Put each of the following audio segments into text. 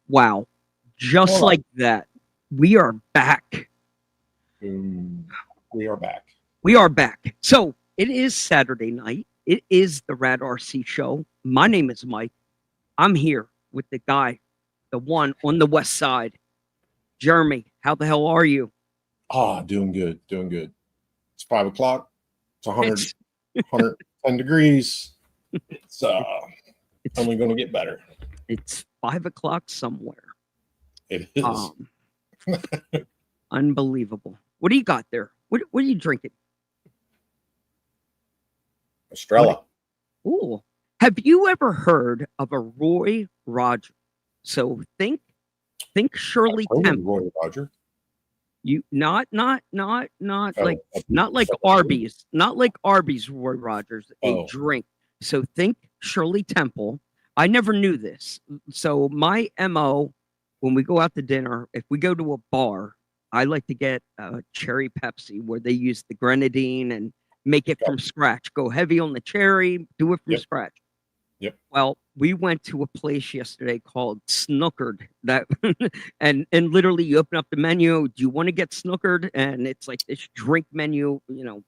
Wow. Just All like that, we are back. right. We are back. We are back. So it is Saturday night. It is the Rad RC show. My name is Mike. I'm here with the guy, the one on the west side. Jeremy, how the hell are you? Doing good. Doing good. It's 5 o'clock. It's 100, It's 110 degrees. It's it's only going to get better. it's 5 o'clock somewhere. It is. Unbelievable. What do you got there? What are you drinking? Estrella. Ooh. Have you ever heard of a Roy Roger? So think Shirley I've heard of Temple. Roy Roger. You not Oh, like a not like separate drink? Arby's, not like Arby's Roy Rogers, a Oh, drink. So think Shirley Temple. I never knew this. So my MO when we go out to dinner, if we go to a bar, I like to get a cherry Pepsi where they use the grenadine and make it yep, from scratch. Go heavy on the cherry, do it from yep, scratch. yep. Well, we went to a place yesterday called Snookered that and literally you open up the menu, do you want to get snookered? And it's like this drink menu,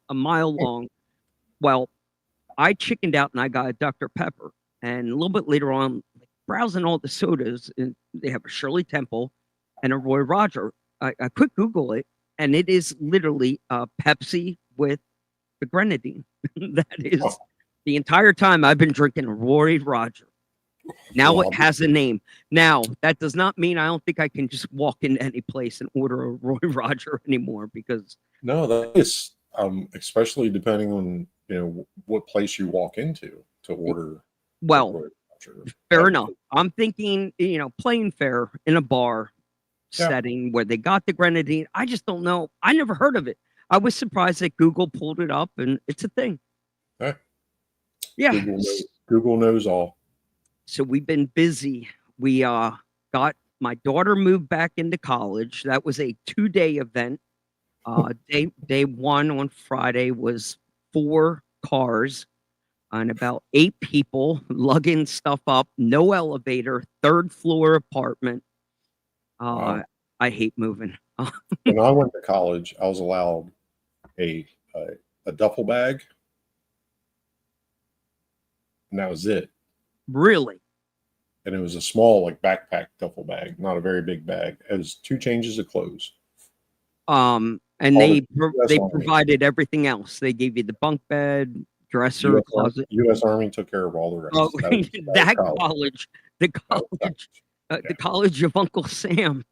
a mile long. Well, I chickened out and I got a Dr. Pepper. And a little bit later on, like, browsing all the sodas, and they have a Shirley Temple and a Roy Roger. I quick Google it, and it is literally Pepsi with the grenadine. That Oh, is the entire time I've been drinking Roy Roger. Now well, it has a name. Now, that does not mean I don't think I can just walk into any place and order a Roy Roger anymore because, no, that is especially depending on what place you walk into to order a well, Roy Roger. fair That enough. I'm thinking, plain fare in a bar yeah, setting where they got the grenadine. I just don't know. I never heard of it. I was surprised that Google pulled it up and it's a thing. yeah. Yeah. Google knows all. So we've been busy. We got my daughter moved back into college. That was a 2-day event. Day one on Friday was 4 cars and about 8 people lugging stuff up. No elevator, third floor apartment. Wow. I hate moving. When I went to college, I was allowed a a, a duffel bag, and that was it. Really? And it was a small, like backpack duffel bag, not a very big bag. It was 2 changes of clothes. And All the U.S. they Army, provided everything else. They gave you the bunk bed, dresser, closet. U.S. Army took care of all the Oh, rest. That was that college. college, the That was college. college, the Yeah. college of Uncle Sam.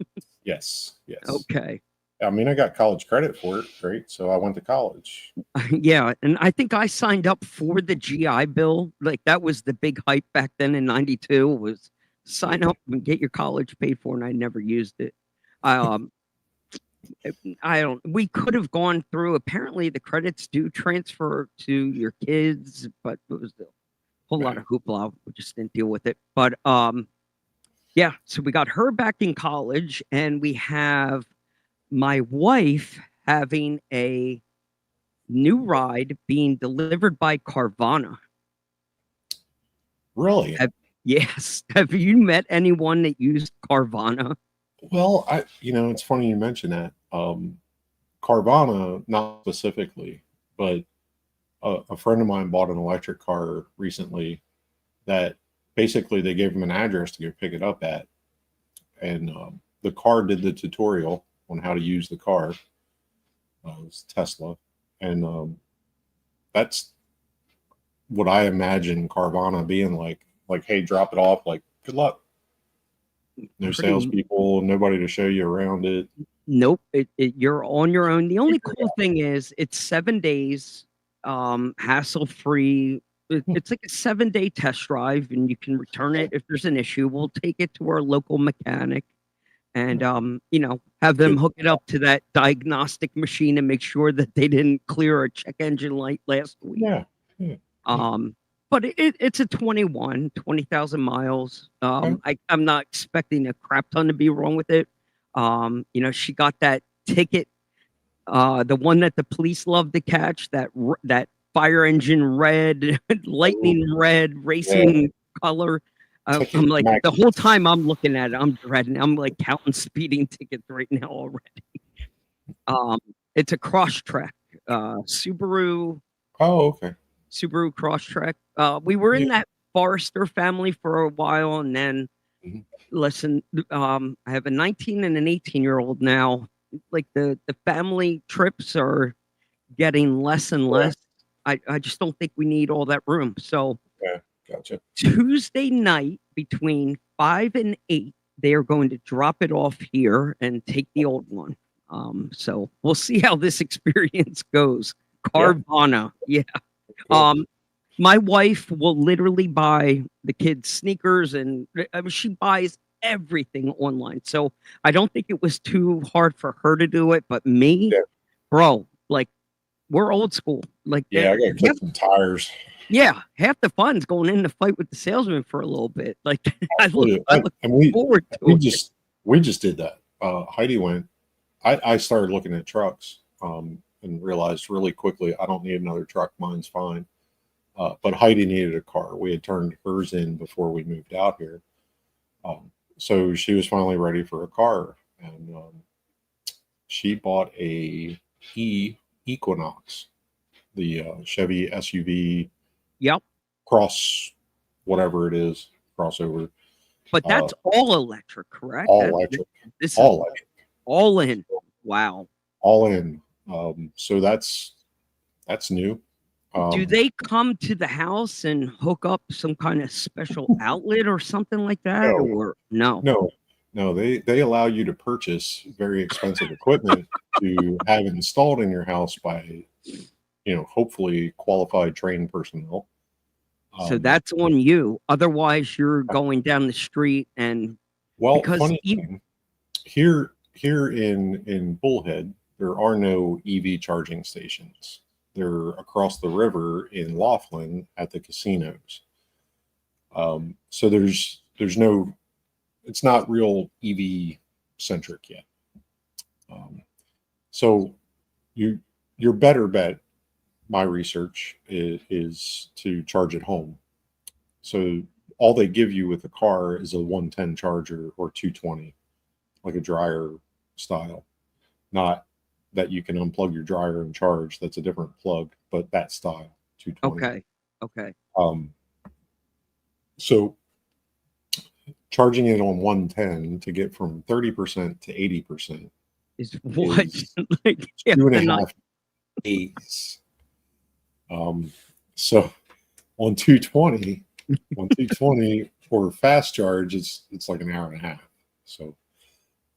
Yes, yes. Okay. I mean, I got college credit for it. Great. So I went to college. Yeah, and I think I signed up for the GI Bill. Like that was the big hype back then in '92 was sign up and get your college paid for, and I never used it. Um, I don't. We could have gone through. Apparently, the credits do transfer to your kids, but it was a whole lot Man, of hoopla. We just didn't deal with it. But yeah. So we got her back in college, and we have my wife having a new ride being delivered by Carvana. really? Yes. Have you met anyone that used Carvana? Well, it's funny you mention that. Carvana, not specifically, but a friend of mine bought an electric car recently that basically they gave him an address to go pick it up at, and the car did the tutorial on how to use the car. It was Tesla, and that's what I imagine Carvana being like. Like, hey, drop it off. Like, good luck. No Pretty. salespeople, nobody to show you around it. Nope. You're on your own. The only cool thing is it's 7 days, hassle free. It's like a 7-day test drive, and you can return it if there's an issue. We'll take it to our local mechanic and have them Good. hook it up to that diagnostic machine and make sure that they didn't clear a check engine light last week. Yeah. Yeah. But it's a 20,000 miles. Okay. I'm not expecting a crap ton to be wrong with it. She got that ticket, the one that the police love to catch, that fire engine red, lightning red, Yeah. racing color. I'm like, the whole time I'm looking at it, I'm dreading. I'm like counting speeding tickets right now already. It's a Crosstrek, Subaru. Oh, okay. Subaru Crosstrek. We were in that Forester family for a while, and then listen, I have a 19 and an 18-year-old now. Like the family trips are getting less and less. I just don't think we need all that room. So gotcha. Tuesday night between 5 and 8, they are going to drop it off here and take the old one. So we'll see how this experience goes. Carvana, my wife will literally buy the kids sneakers, and she buys everything online. So I don't think it was too hard for her to do it, but me, bro, like we're old school. Like I gotta kick some tires. Yeah, half the fun's going in to fight with the salesman for a little bit. Like I look forward to it. We just did that. Heidi went. I started looking at trucks and realized really quickly I don't need another truck. Mine's fine. But Heidi needed a car. We had turned hers in before we moved out here. So she was finally ready for a car, and she bought a Equinox, the Chevy SUV. Yep. Cross, whatever it is, crossover. But that's all electric, correct? All electric. This is all electric. All in. Wow. All in. So that's new. Do they come to the house and hook up some kind of special outlet or something like that? Or no? No, they allow you to purchase very expensive equipment to have installed in your house by, hopefully qualified trained personnel. So that's on you. Otherwise, you're going down the street and funny thing, here in Bullhead, there are no EV charging stations. They're across the river in Laughlin at the casinos. So there's no, it's not real EV centric yet. So your better bet, my research is to charge at home. So all they give you with the car is a 110 charger or 220, like a dryer style, not that you can unplug your dryer and charge. That's a different plug, but that style, 220. Okay. So charging it on 110 to get from 30% to 80% is what? Like 2.5 days. So on 220 for fast charge, it's like an hour and a half. So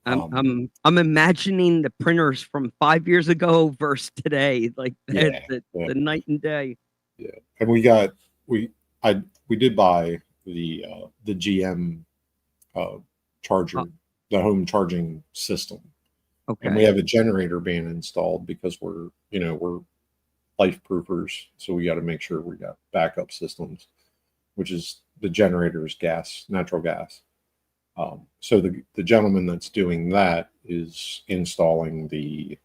I'm imagining the printers from 5 years ago versus today, like the night and day. Yeah, and we did buy the GM charger, the home charging system. Okay. And we have a generator being installed because we're life proofers, so we got to make sure we got backup systems, which is the generator is natural gas. So the gentleman that's doing that is installing the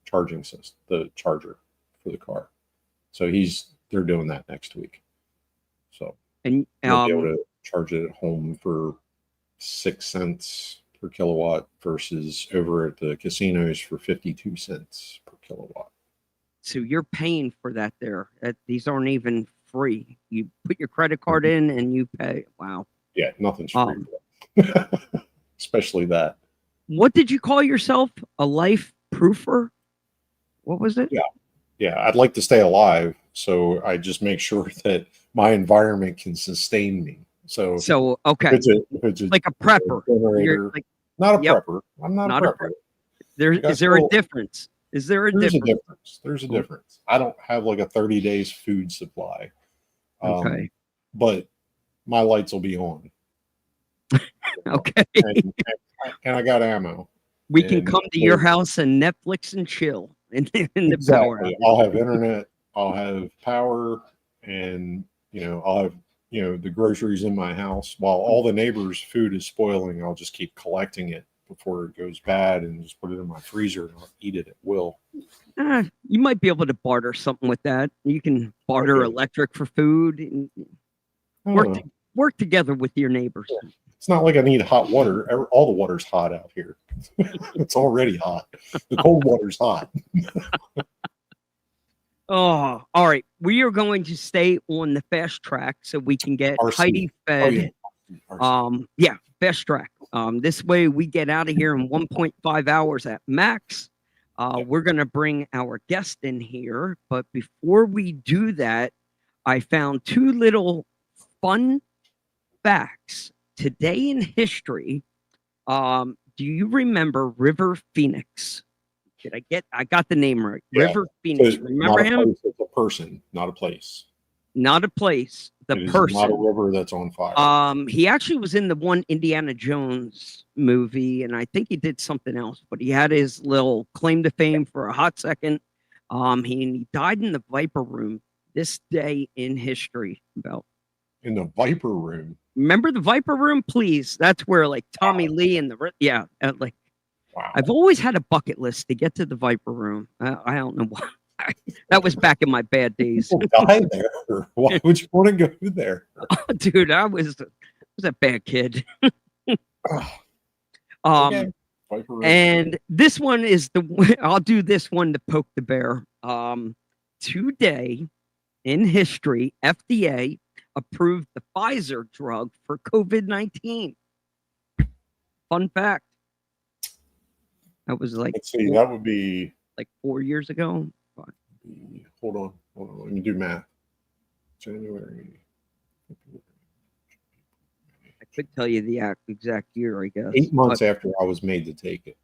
charging system, the charger for the car. So they're doing that next week. So we'll be able to charge it at home for 6 cents per kilowatt versus over at the casinos for 52 cents per kilowatt. So you're paying for that there. These aren't even free. You put your credit card in and you pay. Wow. Yeah, nothing's free. Especially that. What did you call yourself? A life proofer? What was it? Yeah. I'd like to stay alive, so I just make sure that my environment can sustain me. So okay, if it's like a prepper. Not a prepper. I'm not a prepper. Is there a difference? There's a difference. There's a difference. I don't have like a 30 days food supply. Okay. But my lights will be on. Okay. And I got ammo. We can come to your house and Netflix and chill in the power. I'll have internet. I'll have power, and I'll have the groceries in my house. While all the neighbors' food is spoiling, I'll just keep collecting it before it goes bad and just put it in my freezer and I'll eat it at will. You might be able to barter something with that. You can barter electric for food. Work together with your neighbors. It's not like I need hot water. All the water's hot out here. It's already hot. The cold water's hot. Oh, all right. We are going to stay on the fast track so we can get RC. Heidi fed. RC. Yeah, fast track. This way we get out of here in 1.5 hours at max. We're going to bring our guest in here, but before we do that, I found two little fun facts. Today in history, do you remember River Phoenix? I got the name right. Yeah. River Phoenix. So remember him? Place, it's a person, not a place. Not a place. The It is person. not a river that's on fire. He actually was in the one Indiana Jones movie, and I think he did something else, but he had his little claim to fame for a hot second. He died in the Viper Room this day in history. In the Viper Room. Remember the Viper Room, please? That's where like Tommy Lee and like. Wow. I've always had a bucket list to get to the Viper Room. I don't know why. That was back in my bad days. Die there. Why would you want to go there? Dude, I was a bad kid. Okay. And this one is I'll do this one to poke the bear. Today in history, FDA approved the Pfizer drug for COVID-19. Fun fact. That was like, let's see, that would be like 4 years ago. Hold on. Let me do math. January. I could tell you the exact year, I guess. 8 months after I was made to take it.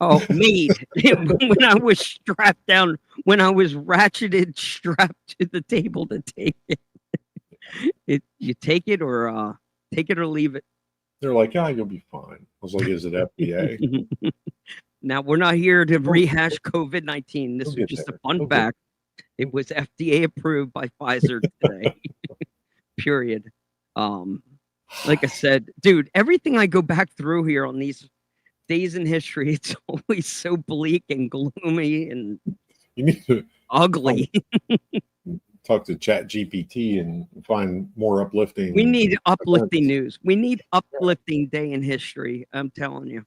Oh, made. When I was strapped down, when I was ratcheted, strapped to the table to take it. You take it or leave it. They're like, yeah, you'll be fine. I was like, is it FDA? Now, we're not here to rehash COVID-19. This is just a fun fact. It was FDA approved by Pfizer today. Period. Like I said, dude, everything I go back through here on these days in history, it's always so bleak and gloomy and you need to ugly. Talk to Chat GPT and find more uplifting. We need uplifting news. We need uplifting day in history. I'm telling you.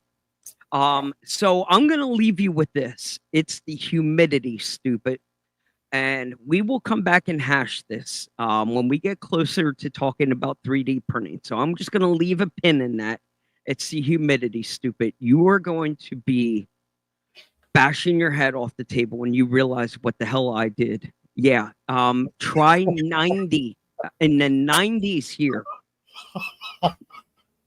So I'm going to leave you with this. It's the humidity, stupid. And we will come back and hash this when we get closer to talking about 3D printing. So I'm just going to leave a pin in that. It's the humidity, stupid. You are going to be bashing your head off the table when you realize what the hell I did. Yeah. Try 90 in the 90s here.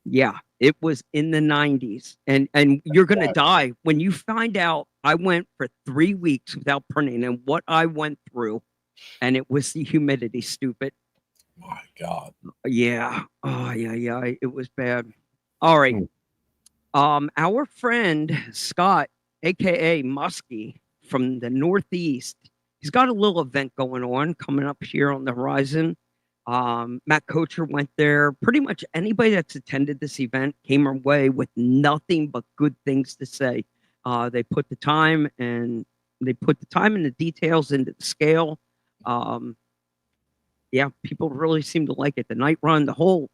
Yeah, it was in the 90s. And you're going to die when you find out I went for 3 weeks without printing and what I went through. And it was the humidity, stupid. My God. Yeah. Oh, yeah. It was bad. All right. Our friend Scott, aka Muskie from the Northeast, he's got a little event going on coming up here on the horizon. Matt Kocher went there. Pretty much anybody that's attended this event came away with nothing but good things to say. They put the time and the details into the scale. Yeah, people really seem to like it. The night run, all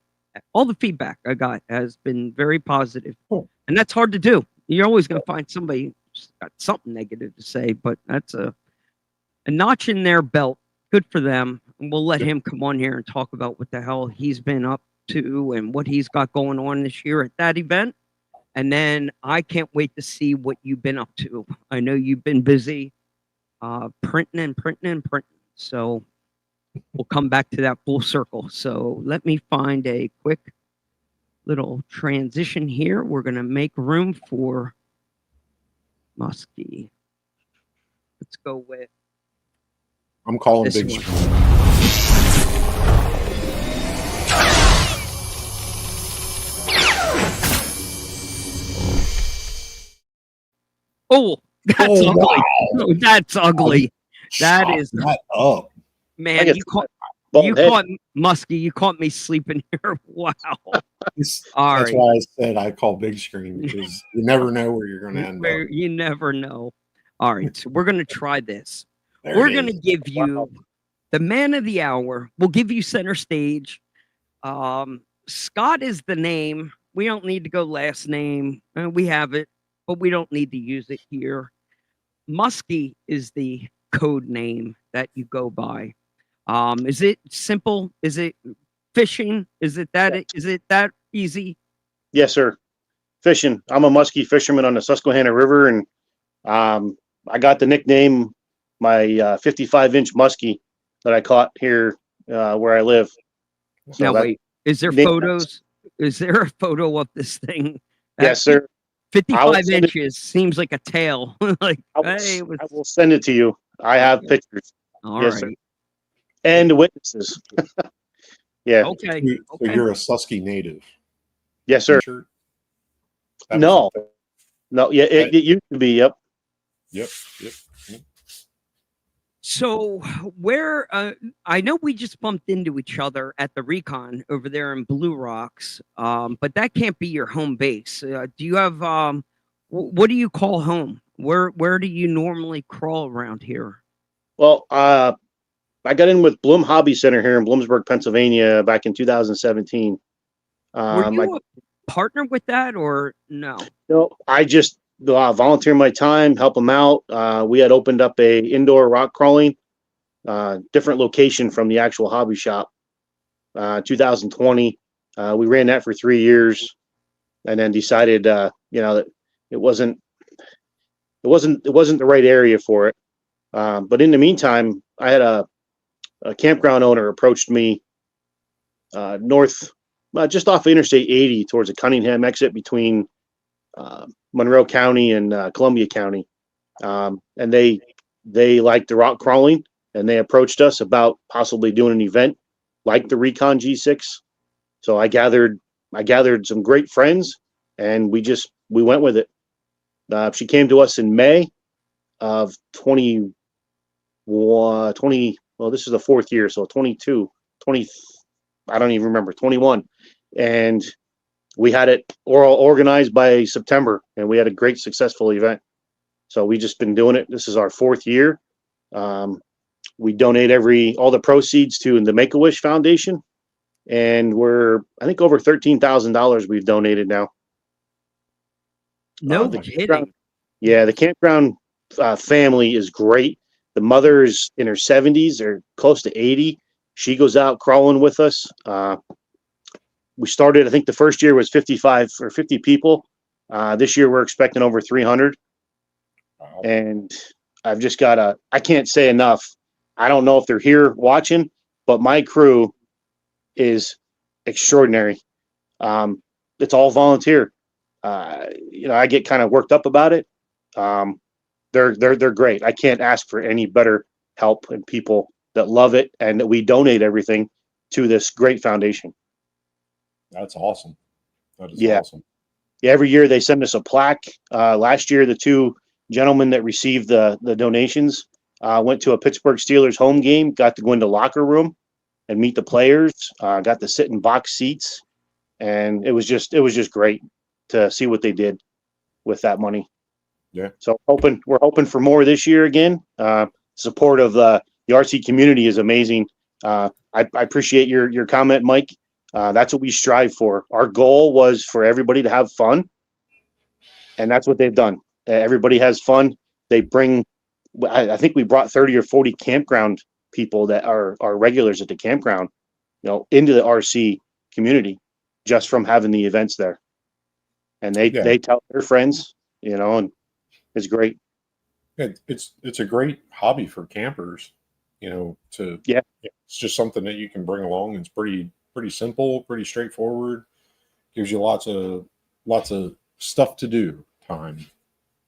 the feedback I got has been very positive. Cool. And that's hard to do. You're always going to find somebody who's got something negative to say, but that's a notch in their belt. Good for them. And we'll let him come on here and talk about what the hell he's been up to and what he's got going on this year at that event. And then I can't wait to see what you've been up to. I know you've been busy printing. So we'll come back to that full circle. So let me find a quick little transition here. We're going to make room for Muskie. Let's go with. I'm calling big screen. Oh, that's ugly. Wow. Oh, that's ugly. That Shut is that up. man. You caught Muskie. You caught me sleeping here. Wow. That's right. why I said I call big screen, because you never know where you're going to end up. You never know. All right, so we're going to try this. There We're it going to is. give you the man of the hour. We'll give you center stage. Scott is the name. We don't need to go last name. We have it, but we don't need to use it here. Muskie is the code name that you go by. Is it simple? Is it fishing? Is it that easy? Yes, sir. Fishing. I'm a muskie fisherman on the Susquehanna River, and I got the nickname my 55-inch muskie that I caught here where I live. So Now wait, is there photos? Is there a photo of this thing? Yes, sir. 55 inches seems like a tail. Like, I will send it to you. I have pictures. All yes, right. sir. And witnesses. Yeah. Okay. So you're a Susky native. Yes, sir. No. Yeah, it used to be. Yep. Yep. So where I know we just bumped into each other at the Recon over there in Blue Rocks, but that can't be your home base. Do you have what do you call home? Where do you normally crawl around here? Well, I got in with Bloom Hobby Center here in Bloomsburg, Pennsylvania, back in 2017. Were you a partner with that or no? No, I just volunteer my time, help them out. We had opened up a indoor rock crawling, different location from the actual hobby shop. 2020, we ran that for 3 years, and then decided, that it wasn't the right area for it. But in the meantime, I had a campground owner approached me north, just off Interstate 80 towards the Cunningham exit between Monroe County and Columbia County, and they liked the rock crawling, and they approached us about possibly doing an event like the Recon G6. So I gathered some great friends, and we went with it. She came to us in May of 20. Well, this is the 4th year, so 22, 20. I don't even remember, 21, and we had it all organized by September, and we had a great, successful event. So we just been doing it. This is our 4th year. We donate all the proceeds to the Make-A-Wish Foundation, and I think over $13,000 we've donated now. No kidding. Yeah, the campground family is great. The mother's in her 70s or close to 80. She goes out crawling with us. We started, I think the first year was 55 or 50 people. This year we're expecting over 300. Wow. And I've just I can't say enough. I don't know if they're here watching, but my crew is extraordinary. It's all volunteer. I get kind of worked up about it. They're great. I can't ask for any better help and people that love it, and that we donate everything to this great foundation. That's awesome. That is awesome. Yeah, every year they send us a plaque. Last year, the 2 gentlemen that received the donations went to a Pittsburgh Steelers home game, got to go into locker room and meet the players, got to sit in box seats, and it was just great to see what they did with that money. Yeah. So we're hoping for more this year again. Support of the RC community is amazing. I appreciate your comment, Mike. That's what we strive for. Our goal was for everybody to have fun, and that's what they've done. Everybody has fun. They bring, I think we brought 30 or 40 campground people that are regulars at the campground, into the RC community just from having the events there. And they tell their friends, and it's great. It's a great hobby for campers, it's just something that you can bring along. It's pretty simple, pretty straightforward. Gives you lots of stuff to do. Time.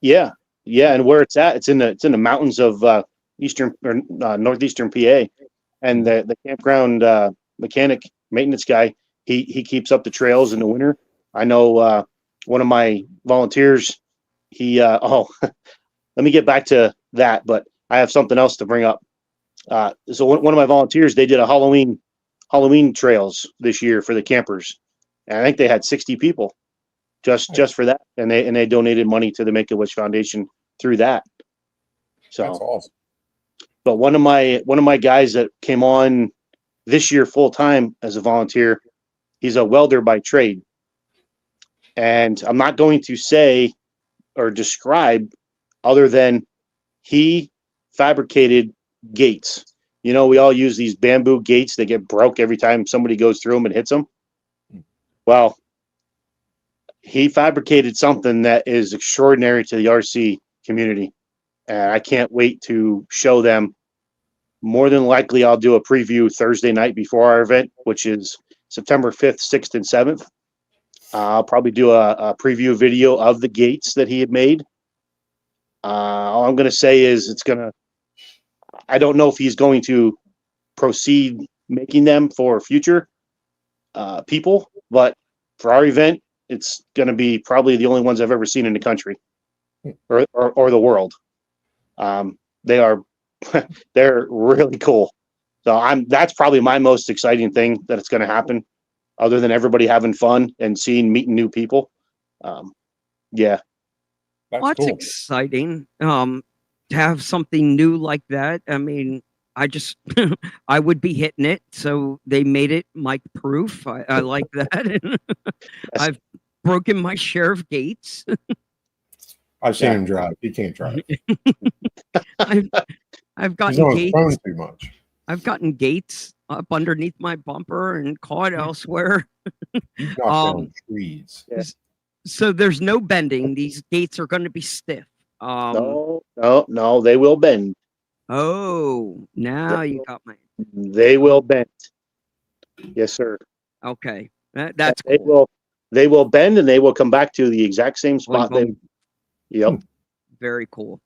Yeah, and where it's at, it's in the mountains of eastern or northeastern PA, and the campground mechanic maintenance guy, he keeps up the trails in the winter. I know one of my volunteers, let me get back to that, but I have something else to bring up. So one of my volunteers, they did a Halloween trails this year for the campers, and I think they had 60 people just for that, and they donated money to the Make-A-Wish Foundation through that. So that's awesome. But one of my guys that came on this year full time as a volunteer, He's a welder by trade. And I'm not going to say or describe other than he fabricated gates. You know, we all use these bamboo gates that get broke every time somebody goes through them and hits them. Well, he fabricated something that is extraordinary to the RC community. And I can't wait to show them. More than likely, I'll do a preview Thursday night before our event, which is September 5th, 6th, and 7th. I'll probably do a preview video of the gates that he had made. All I'm going to say is I don't know if he's going to proceed making them for future people, but for our event, it's going to be probably the only ones I've ever seen in the country or the world. They're really cool. So that's probably my most exciting thing that it's going to happen, other than everybody having fun and meeting new people. Yeah. That's cool. Exciting. To have something new like that. I mean, I would be hitting it. So they made it mic proof. I like that. I've broken my share of gates. I've seen him drive. He can't drive. I've gotten gates too much. I've gotten gates up underneath my bumper and caught elsewhere. Trees. Yeah. So there's no bending. These gates are going to be stiff. No, they will bend. Oh, now you got my. They will bend. Yes, sir. Okay, that's cool. They will bend, and they will come back to the exact same spot. Yep. Very cool.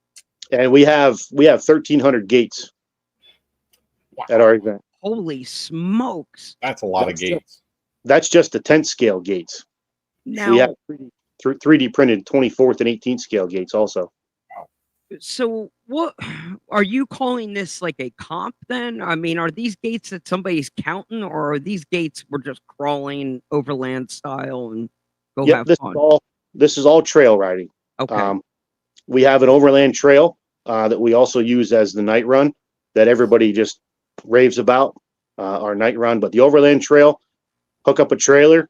And we have 1,300 gates at our event. Holy smokes! That's a lot of gates. That's just the 10th scale gates. Now, we have 3D printed 24th and 18th scale gates also. So what are you calling this, like a comp then? I mean, are these gates that somebody's counting, or are these gates we're just crawling overland style and go have fun? This is all trail riding. Okay. We have an overland trail that we also use as the night run that everybody just raves about, our night run. But the overland trail, hook up a trailer.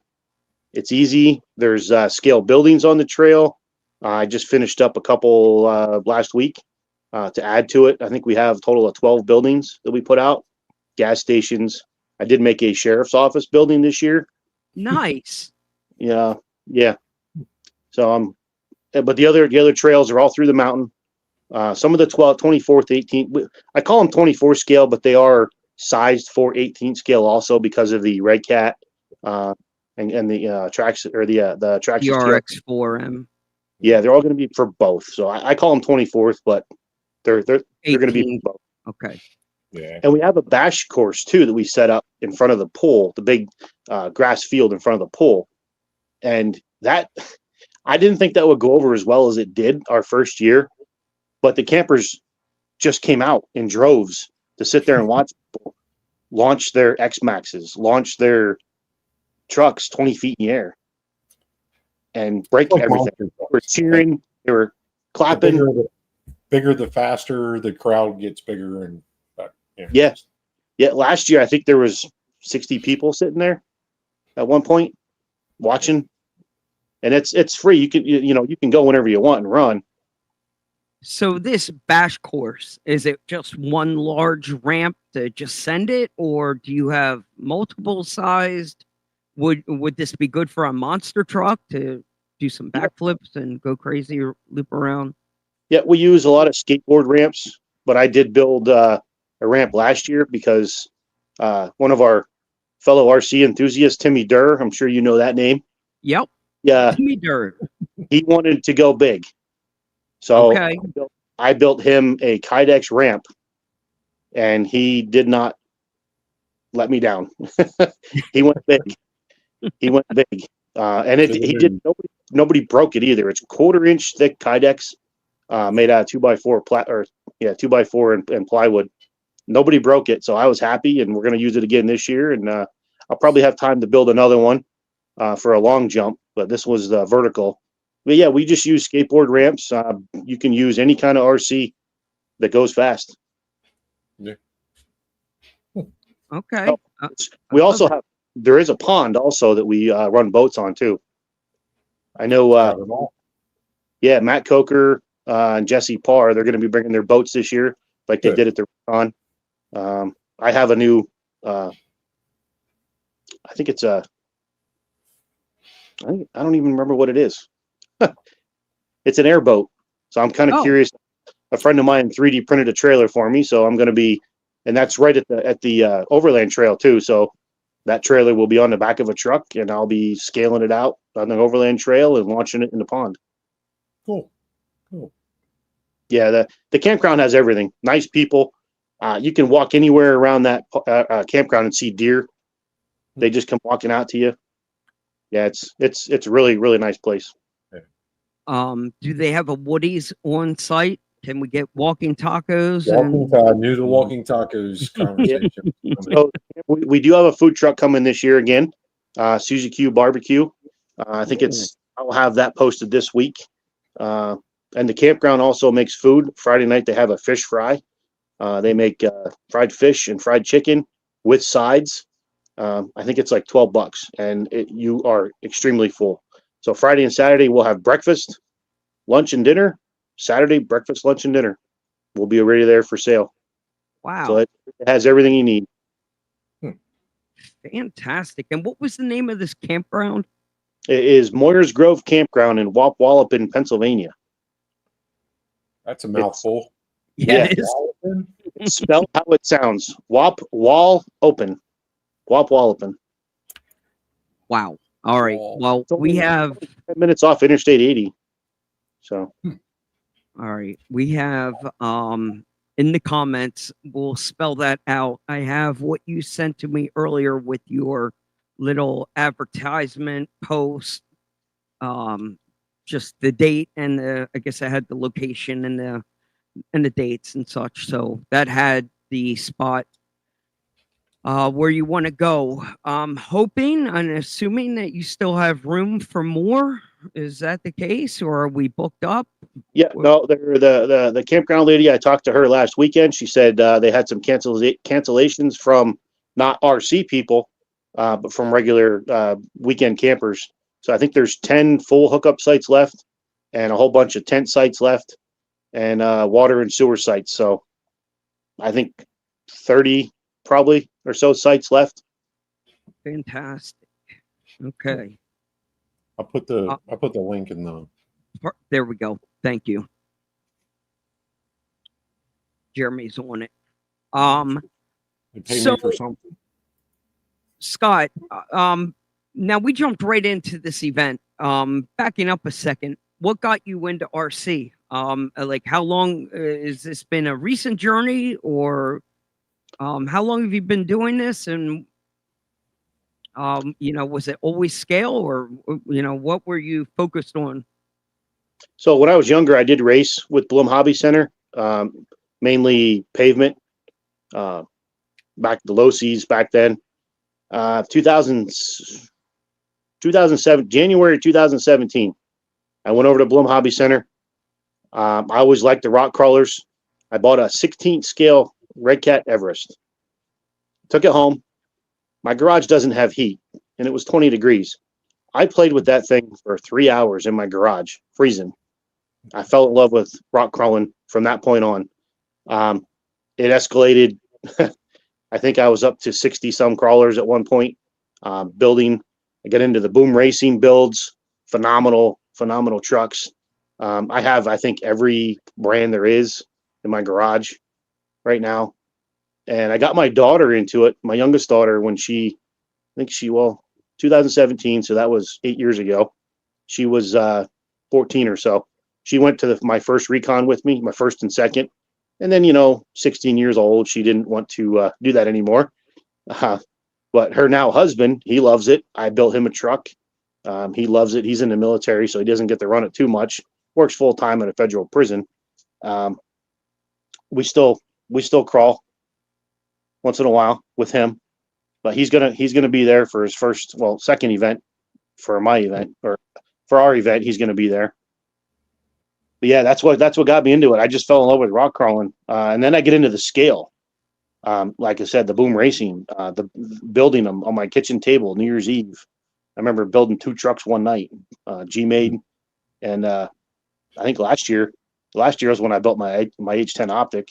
It's easy. There's scale buildings on the trail. I just finished up a couple last week to add to it. I think we have a total of 12 buildings that we put out, gas stations. I did make a sheriff's office building this year. Nice. Yeah. So but the other trails are all through the mountain. Some of the 24th, 18th, I call them 24 scale, but they are sized for 18 scale also because of the Red Cat and the tracks or the tracks. The RX4M. Yeah, they're all going to be for both. So I call them 24th, but they're going to be for both. Okay. Yeah. And we have a bash course too that we set up in front of the pool, the big grass field in front of the pool, and that I didn't think that would go over as well as it did our first year, but the campers just came out in droves to sit there and watch people launch their X-Maxes, launch their trucks 20 feet in the air, and break everything. They were cheering, they were clapping. The bigger, the faster the crowd gets bigger, and yeah. Last year I think there was 60 people sitting there at one point watching, and it's free. You can go whenever you want and run. So this bash course, is it just one large ramp to just send it, or do you have multiple sized? Would this be good for a monster truck to do some backflips and go crazy or loop around? Yeah, we use a lot of skateboard ramps, but I did build a ramp last year because one of our fellow RC enthusiasts, Timmy Durr, I'm sure you know that name. Yep. Yeah. Timmy Durr. He wanted to go big. So okay. I built him a Kydex ramp, and he did not let me down. He went big. And he did. Nobody broke it either. It's 1/4 inch thick Kydex, made out of 2x4 2x4 and plywood. Nobody broke it, so I was happy, and we're going to use it again this year. And I'll probably have time to build another one for a long jump, but this was the vertical. But yeah, we just use skateboard ramps. You can use any kind of RC that goes fast. Yeah. Okay. We also have there is a pond also that we run boats on too. I know. Got it all. Yeah, Matt Coker and Jesse Parr, they're going to be bringing their boats this year, like they Good. did at the Recon. I have a new. I think it's a. I don't even remember what it is. It's an airboat, so I'm kind of Oh. curious. A friend of mine 3D printed a trailer for me, so I'm going to be, and that's right at the overland trail too. So that trailer will be on the back of a truck, and I'll be scaling it out on the overland trail and launching it in the pond. Cool. Yeah, the campground has everything. Nice people. You can walk anywhere around that campground and see deer. They just come walking out to you. Yeah, it's really, really nice place. Do they have a Woody's on site? Can we get walking tacos? Knew the walking tacos conversation. So we do have a food truck coming this year again, Suzy Q Barbecue. I think I'll have that posted this week. And the campground also makes food. Friday night they have a fish fry. They make fried fish and fried chicken with sides. I think it's like $12, and you are extremely full. So Friday and Saturday we'll have breakfast, lunch, and dinner. Saturday breakfast, lunch, and dinner will be already there for sale. Wow. So it has everything you need. Fantastic. And what was the name of this campground? It is Moyers Grove Campground in Wallopin, Pennsylvania. That's a mouthful. Yeah, Yeah. it is. Spell how it sounds. Wallopin. Wallopin. Wow. All right. Well, we have 10 minutes off Interstate 80. So all right. We have in the comments, we'll spell that out. I have what you sent to me earlier with your little advertisement post. Just the date and I guess I had the location and the dates and such. So that had the spot where you want to go. Hoping and assuming that you still have room for more. Is that the case, or are we booked up? yeah, no, the campground lady, I talked to her last weekend. She said they had some cancellations from not RC people, but from regular weekend campers. So I think there's 10 full hookup sites left and a whole bunch of tent sites left and water and sewer sites. So I think 30 probably or so sites left. Fantastic. Okay. I'll put the link in the. There we go. Thank you. Jeremy's on it. They pay So- me for something. Scott, now we jumped right into this event. Backing up a second, what got you into RC? Like how long has this been a recent journey, or how long have you been doing this? And was it always scale, or what were you focused on? So when I was younger, I did race with Bloom Hobby Center, mainly pavement, back the low seas back then. 2007, January 2017, I went over to Bloom Hobby Center. I always liked the rock crawlers. I bought a 16th scale Red Cat Everest. Took it home. My garage doesn't have heat, and it was 20 degrees. I played with that thing for 3 hours in my garage, freezing. I fell in love with rock crawling from that point on. It escalated. I think I was up to 60 some crawlers at one point, building. I got into the boom racing builds, phenomenal trucks. I have, I think, every brand there is in my garage right now. And I got my daughter into it, my youngest daughter, when 2017. So that was 8 years ago. She was 14 or so. She went to my first recon with me, my first and second. And then, 16 years old, she didn't want to do that anymore. But her now husband, he loves it. I built him a truck. He loves it. He's in the military, so he doesn't get to run it too much. Works full time in a federal prison. We still crawl once in a while with him, but he's gonna be there for his second event for my event, or for our event. He's gonna be there. But yeah, that's what got me into it. I just fell in love with rock crawling, and then I get into the scale. Like I said, the boom racing, the building them on my kitchen table, New Year's Eve. I remember building 2 trucks one night, G-made, and I think last year was when I built my H10 optic.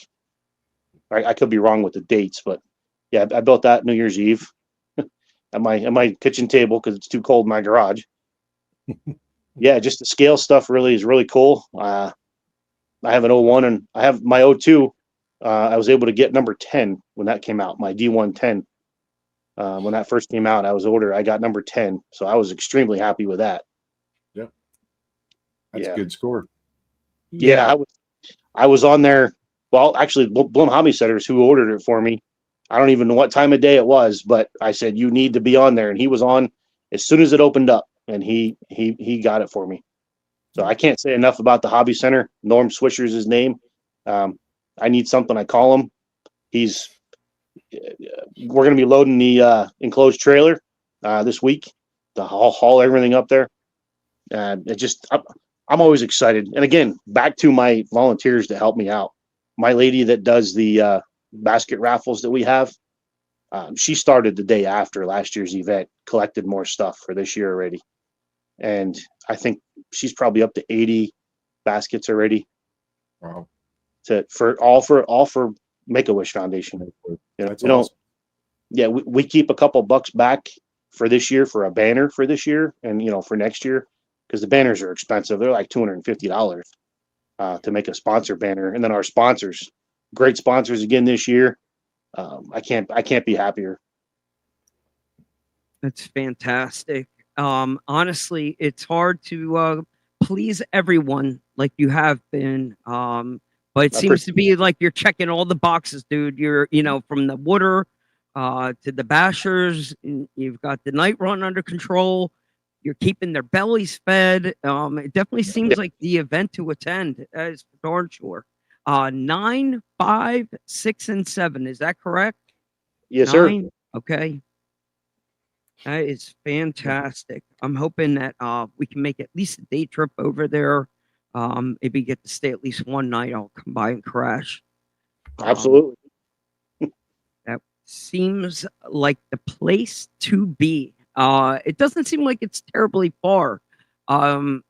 I could be wrong with the dates, but yeah, I built that New Year's Eve at my kitchen table because it's too cold in my garage. Yeah, just the scale stuff is really cool. I have an 01 and I have my 02. I was able to get number 10 when that came out, my D110. When that first came out, I got number 10. So I was extremely happy with that. Yeah. That's a good score. Yeah, I was on there. Well, actually, Blum Hobby Centers, who ordered it for me, I don't even know what time of day it was, but I said, you need to be on there. And he was on as soon as it opened up, and he got it for me. So I can't say enough about the Hobby Center. Norm Swisher's his name. I need something, I call him. We're going to be loading the enclosed trailer this week to haul everything up there. I'm always excited. And again, back to my volunteers to help me out. My lady that does the basket raffles that we have, she started the day after last year's event, collected more stuff for this year already. And I think she's probably up to 80 baskets already. Wow. For Make-A-Wish Foundation. That's awesome. Yeah, we keep a couple bucks back for this year for a banner for this year and for next year, because the banners are expensive. They're like $250 to make a sponsor banner. And then our sponsors, great sponsors again this year. I can't be happier. That's fantastic. Honestly, it's hard to please everyone like you have been. But it seems to be like you're checking all the boxes, dude. You're, from the water to the bashers, you've got the night run under control. You're keeping their bellies fed. It definitely seems like the event to attend, as for darn sure. 9, 5, 6, and 7. Is that correct? Yes, 9? sir. Okay. That is fantastic. I'm hoping that we can make at least a day trip over there. Maybe get to stay at least one night. I'll come by and crash. Absolutely. That seems like the place to be. It doesn't seem like it's terribly far. I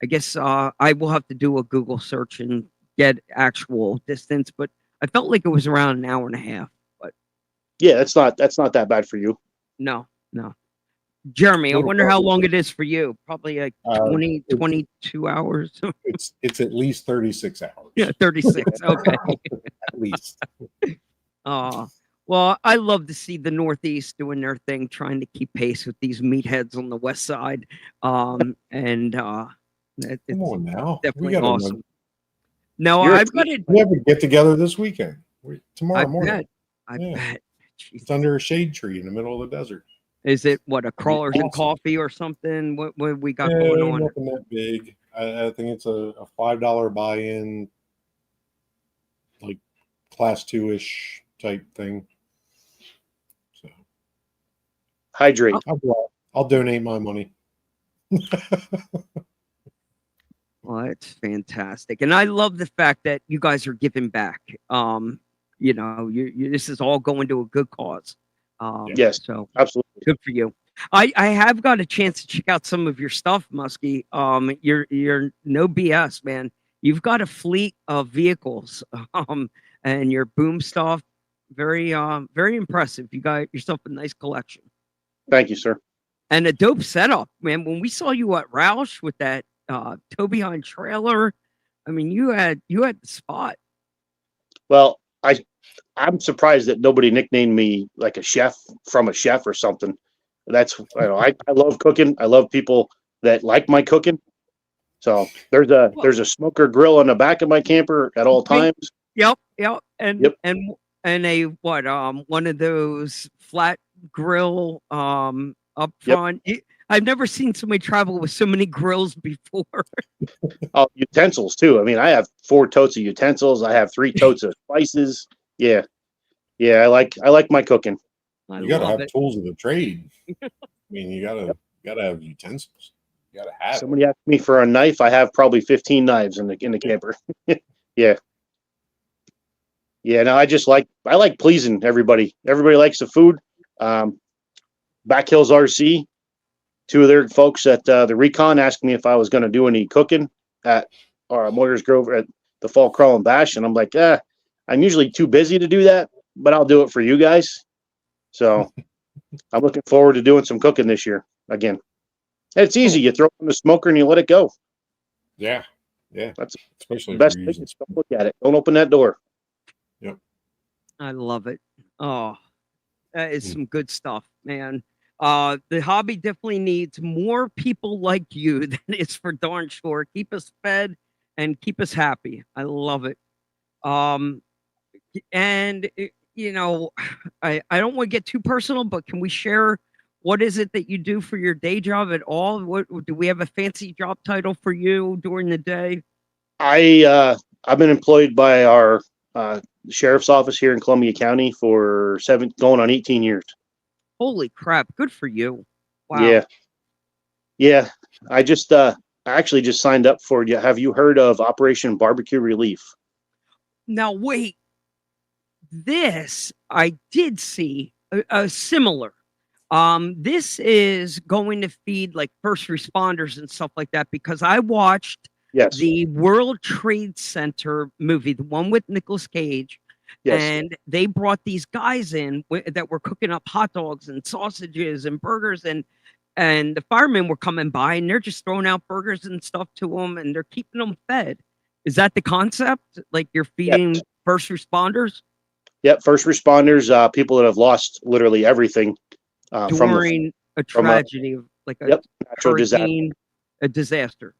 guess I will have to do a Google search and get actual distance, but I felt like it was around an hour and a half. But yeah, that's not that bad for you. No. Jeremy, I wonder how long it is for you. Probably like 22 hours. It's at least 36 hours. Yeah, 36. Okay. At least. Well, I love to see the Northeast doing their thing, trying to keep pace with these meatheads on the West Side. Come on now. Definitely awesome. No, I've got it. We have a get together this weekend. Tomorrow morning. I bet. It's under a shade tree in the middle of the desert. Is it a crawlers and coffee or something? What we got going on? Nothing that big. I think it's a $5 buy-in, like class 2-ish type thing. So hydrate. I'll donate my money. Well, it's fantastic, and I love the fact that you guys are giving back. This is all going to a good cause. Yes, so absolutely good for you. I have got a chance to check out some of your stuff, Muskie. You're no BS, man. You've got a fleet of vehicles, and your boom stuff, very impressive. You got yourself a nice collection. Thank you, sir. And a dope setup, man. When we saw you at Roush with that tow behind trailer, I mean, you had the spot. Well, I'm surprised that nobody nicknamed me like a chef from a chef or something. That's I love cooking. I love people that like my cooking. So there's a smoker grill on the back of my camper at all times. Yep. And a one of those flat grill up front. Yep. I've never seen somebody travel with so many grills before. Oh, utensils too. I mean, I have 4 totes of utensils. I have 3 totes of spices. Yeah. I like my cooking. You gotta have tools of the trade. I mean, you gotta have utensils. You gotta have. Somebody asked me for a knife. I have probably 15 knives in the camper. Yeah. Yeah, no, I like pleasing everybody. Everybody likes the food. Back Hills RC, two of their folks at the Recon asked me if I was going to do any cooking at Moyers Grove at the Fall Crawl and Bash, and I'm like, I'm usually too busy to do that, but I'll do it for you guys. So I'm looking forward to doing some cooking this year again. And it's easy. You throw it in the smoker and you let it go. Yeah. That's Especially the best if you're thing. using. Don't look at it. Don't open that door. Yep. I love it. Oh, that is Mm. some good stuff, man. The hobby definitely needs more people like you. That is for darn sure. Keep us fed and keep us happy. I love it. Um, and you know, I don't want to get too personal, but can we share what is it that you do for your day job at all? What do we have a fancy job title for you during the day? I've been employed by our sheriff's office here in Columbia County for going on 18 years. Holy crap! Good for you. Wow. Yeah. I actually just signed up for you. Have you heard of Operation Barbecue Relief? Now wait, this I did see a similar. This is going to feed like first responders and stuff like that because I watched Yes. the World Trade Center movie, the one with Nicolas Cage, Yes. and they brought these guys in that were cooking up hot dogs and sausages and burgers, and the firemen were coming by and they're just throwing out burgers and stuff to them, and they're keeping them fed. Is that the concept? Like you're feeding first responders? Yep. First responders, people that have lost literally everything During a tragedy of like a natural disaster. hurricane, a disaster.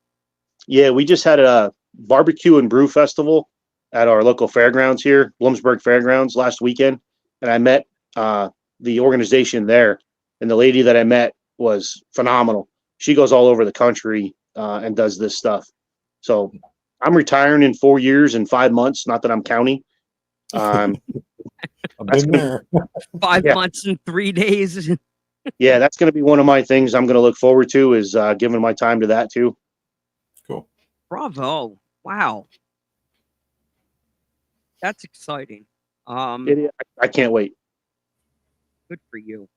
Yeah, we just had a barbecue and brew festival at our local fairgrounds here, Bloomsburg Fairgrounds, last weekend, and I met the organization there, and the lady that I met was phenomenal. She goes all over the country and does this stuff. So I'm retiring in 4 years and 5 months. Not that I'm counting. I've been there. 5 months and 3 days. Yeah, that's going to be one of my things I'm going to look forward to is giving my time to that too. Cool. Bravo. Wow. That's exciting. I can't wait. Good for you.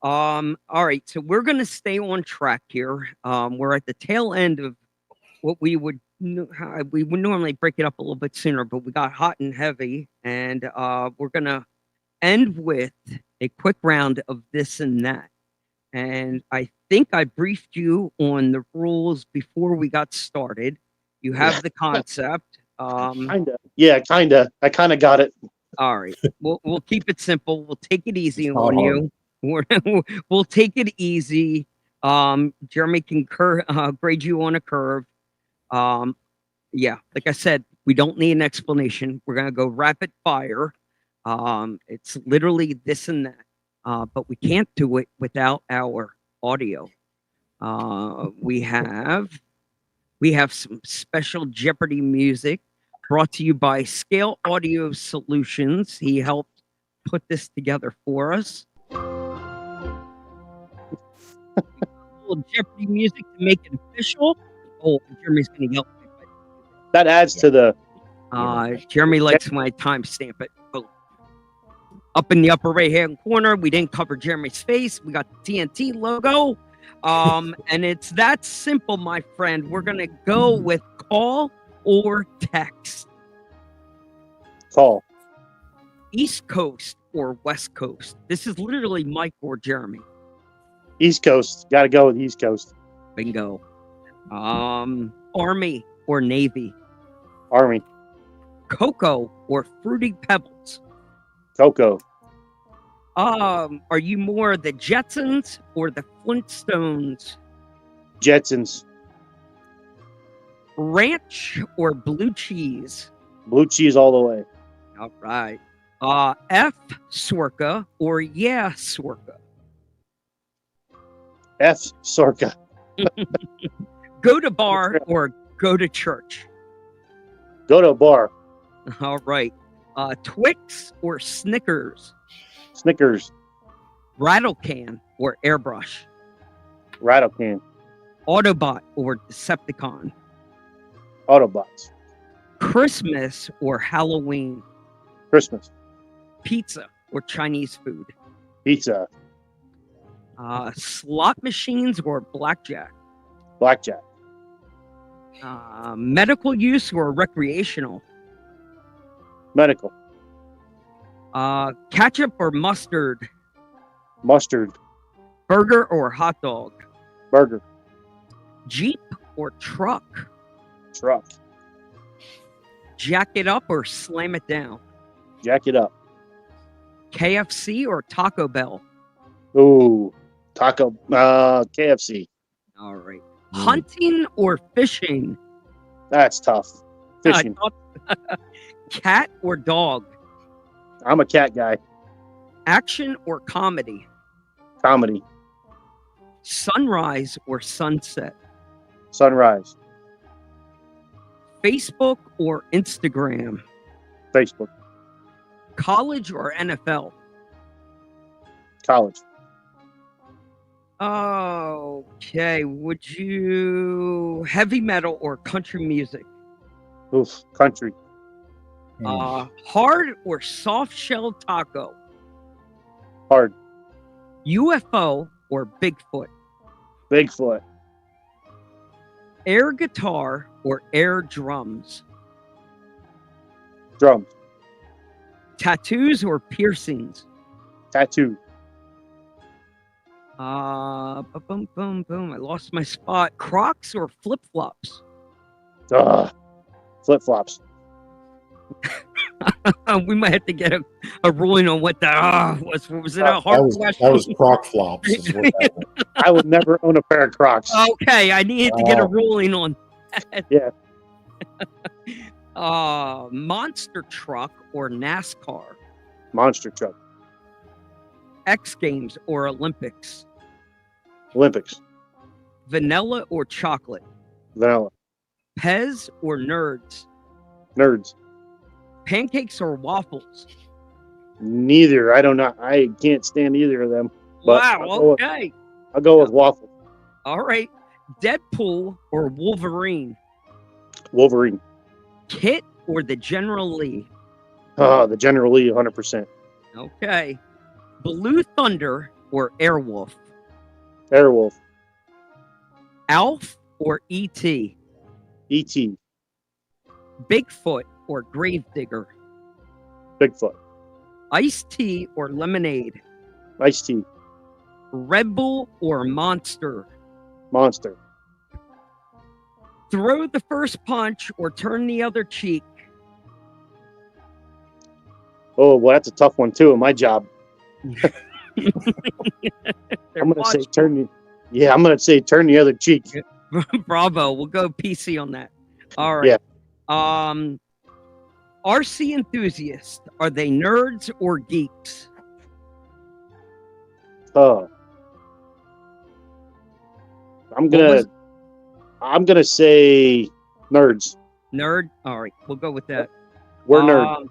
All right. So we're going to stay on track here. We're at the tail end of what we would normally break it up a little bit sooner, but we got hot and heavy, and we're going to end with a quick round of this and that. And I think I briefed you on the rules before we got started. You have the concept. Kinda. Yeah, kinda. I kind of got it. All right. We'll keep it simple. We'll take it easy on you. We'll take it easy. Jeremy can grade you on a curve. Yeah, like I said, we don't need an explanation. We're gonna go rapid fire. It's literally this and that. But we can't do it without our audio. We have some special Jeopardy music brought to you by Scale Audio Solutions. He helped put this together for us. Jeopardy music to make it official. Oh, Jeremy's going to yell. That adds to the. Jeremy likes my timestamp it. Oh. Up in the upper right hand corner, we didn't cover Jeremy's face. We got the TNT logo. And it's that simple, my friend. We're going to go with call or text. Call. East Coast or West Coast. This is literally Mike or Jeremy. East Coast. Got to go with East Coast. Bingo. Army or Navy. Army. Cocoa or Fruity Pebbles. Cocoa. Are you more the Jetsons or the Flintstones? Jetsons. Ranch or blue cheese? Blue cheese all the way. All right. F Sorka or yeah Sorka? F Sorka. Go to bar or go to church? Go to a bar. All right. Twix or Snickers? Snickers. Rattle can or airbrush? Rattle can. Autobot or Decepticon? Autobots. Christmas or Halloween? Christmas. Pizza or Chinese food? Pizza. Slot machines or blackjack? Blackjack. Medical use or recreational? Medical. Ketchup or mustard? Mustard. Burger or hot dog? Burger. Jeep or truck? Truck. Jack it up or slam it down? Jack it up. KFC or Taco Bell? Ooh. Taco. KFC. All right. Hunting or fishing? That's tough. Fishing. Cat or dog? I'm a cat guy. Action or comedy? Comedy. Sunrise or sunset? Sunrise. Facebook or Instagram? Facebook. College or NFL? College. Okay. Would you heavy metal or country music? Oof. Country. Hard or soft shell taco? Hard. UFO or Bigfoot? Bigfoot. Air guitar or air drums? Drums. Tattoos or piercings? Tattoo. Boom, boom, boom. I lost my spot. Crocs or flip flops? Flip flops. We might have to get a ruling on what that was. Was it a hard question? That was croc flops. Is what that was. I would never own a pair of Crocs. Okay, I needed to get a ruling on that. Yeah. Monster truck or NASCAR? Monster truck. X Games or Olympics? Olympics. Vanilla or chocolate? Vanilla. Pez or nerds? Nerds. Pancakes or waffles? Neither. I don't know. I can't stand either of them. But Wow, okay. I'll go with waffle. All right. Deadpool or Wolverine? Wolverine. Kit or the General Lee? The General Lee, 100%. Okay. Blue Thunder or Airwolf? Airwolf. Alf or E.T.? E.T. Bigfoot or Gravedigger? Bigfoot. Iced tea or lemonade? Iced tea. Red Bull or Monster? Monster. Throw the first punch or turn the other cheek? Oh, well, that's a tough one, too, in my job. I'm going to say turn the other cheek. Bravo. We'll go PC on that. All right. Yeah. RC enthusiasts, are they nerds or geeks? I'm gonna say nerds. Nerd? All right, we'll go with that. We're nerds.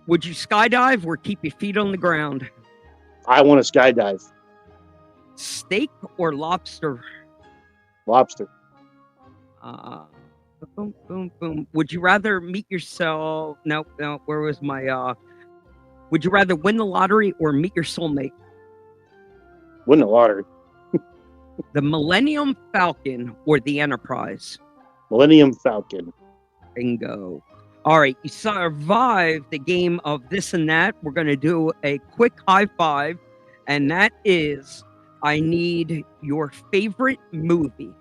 Would you skydive or keep your feet on the ground? I want to skydive. Steak or lobster? Lobster. Boom, boom, boom. Would you rather meet yourself? No. Where was my? Would you rather win the lottery or meet your soulmate? Win the lottery. The Millennium Falcon or the Enterprise? Millennium Falcon. Bingo. All right, you survived the game of this and that. We're going to do a quick high five, and that is, I need your favorite movie.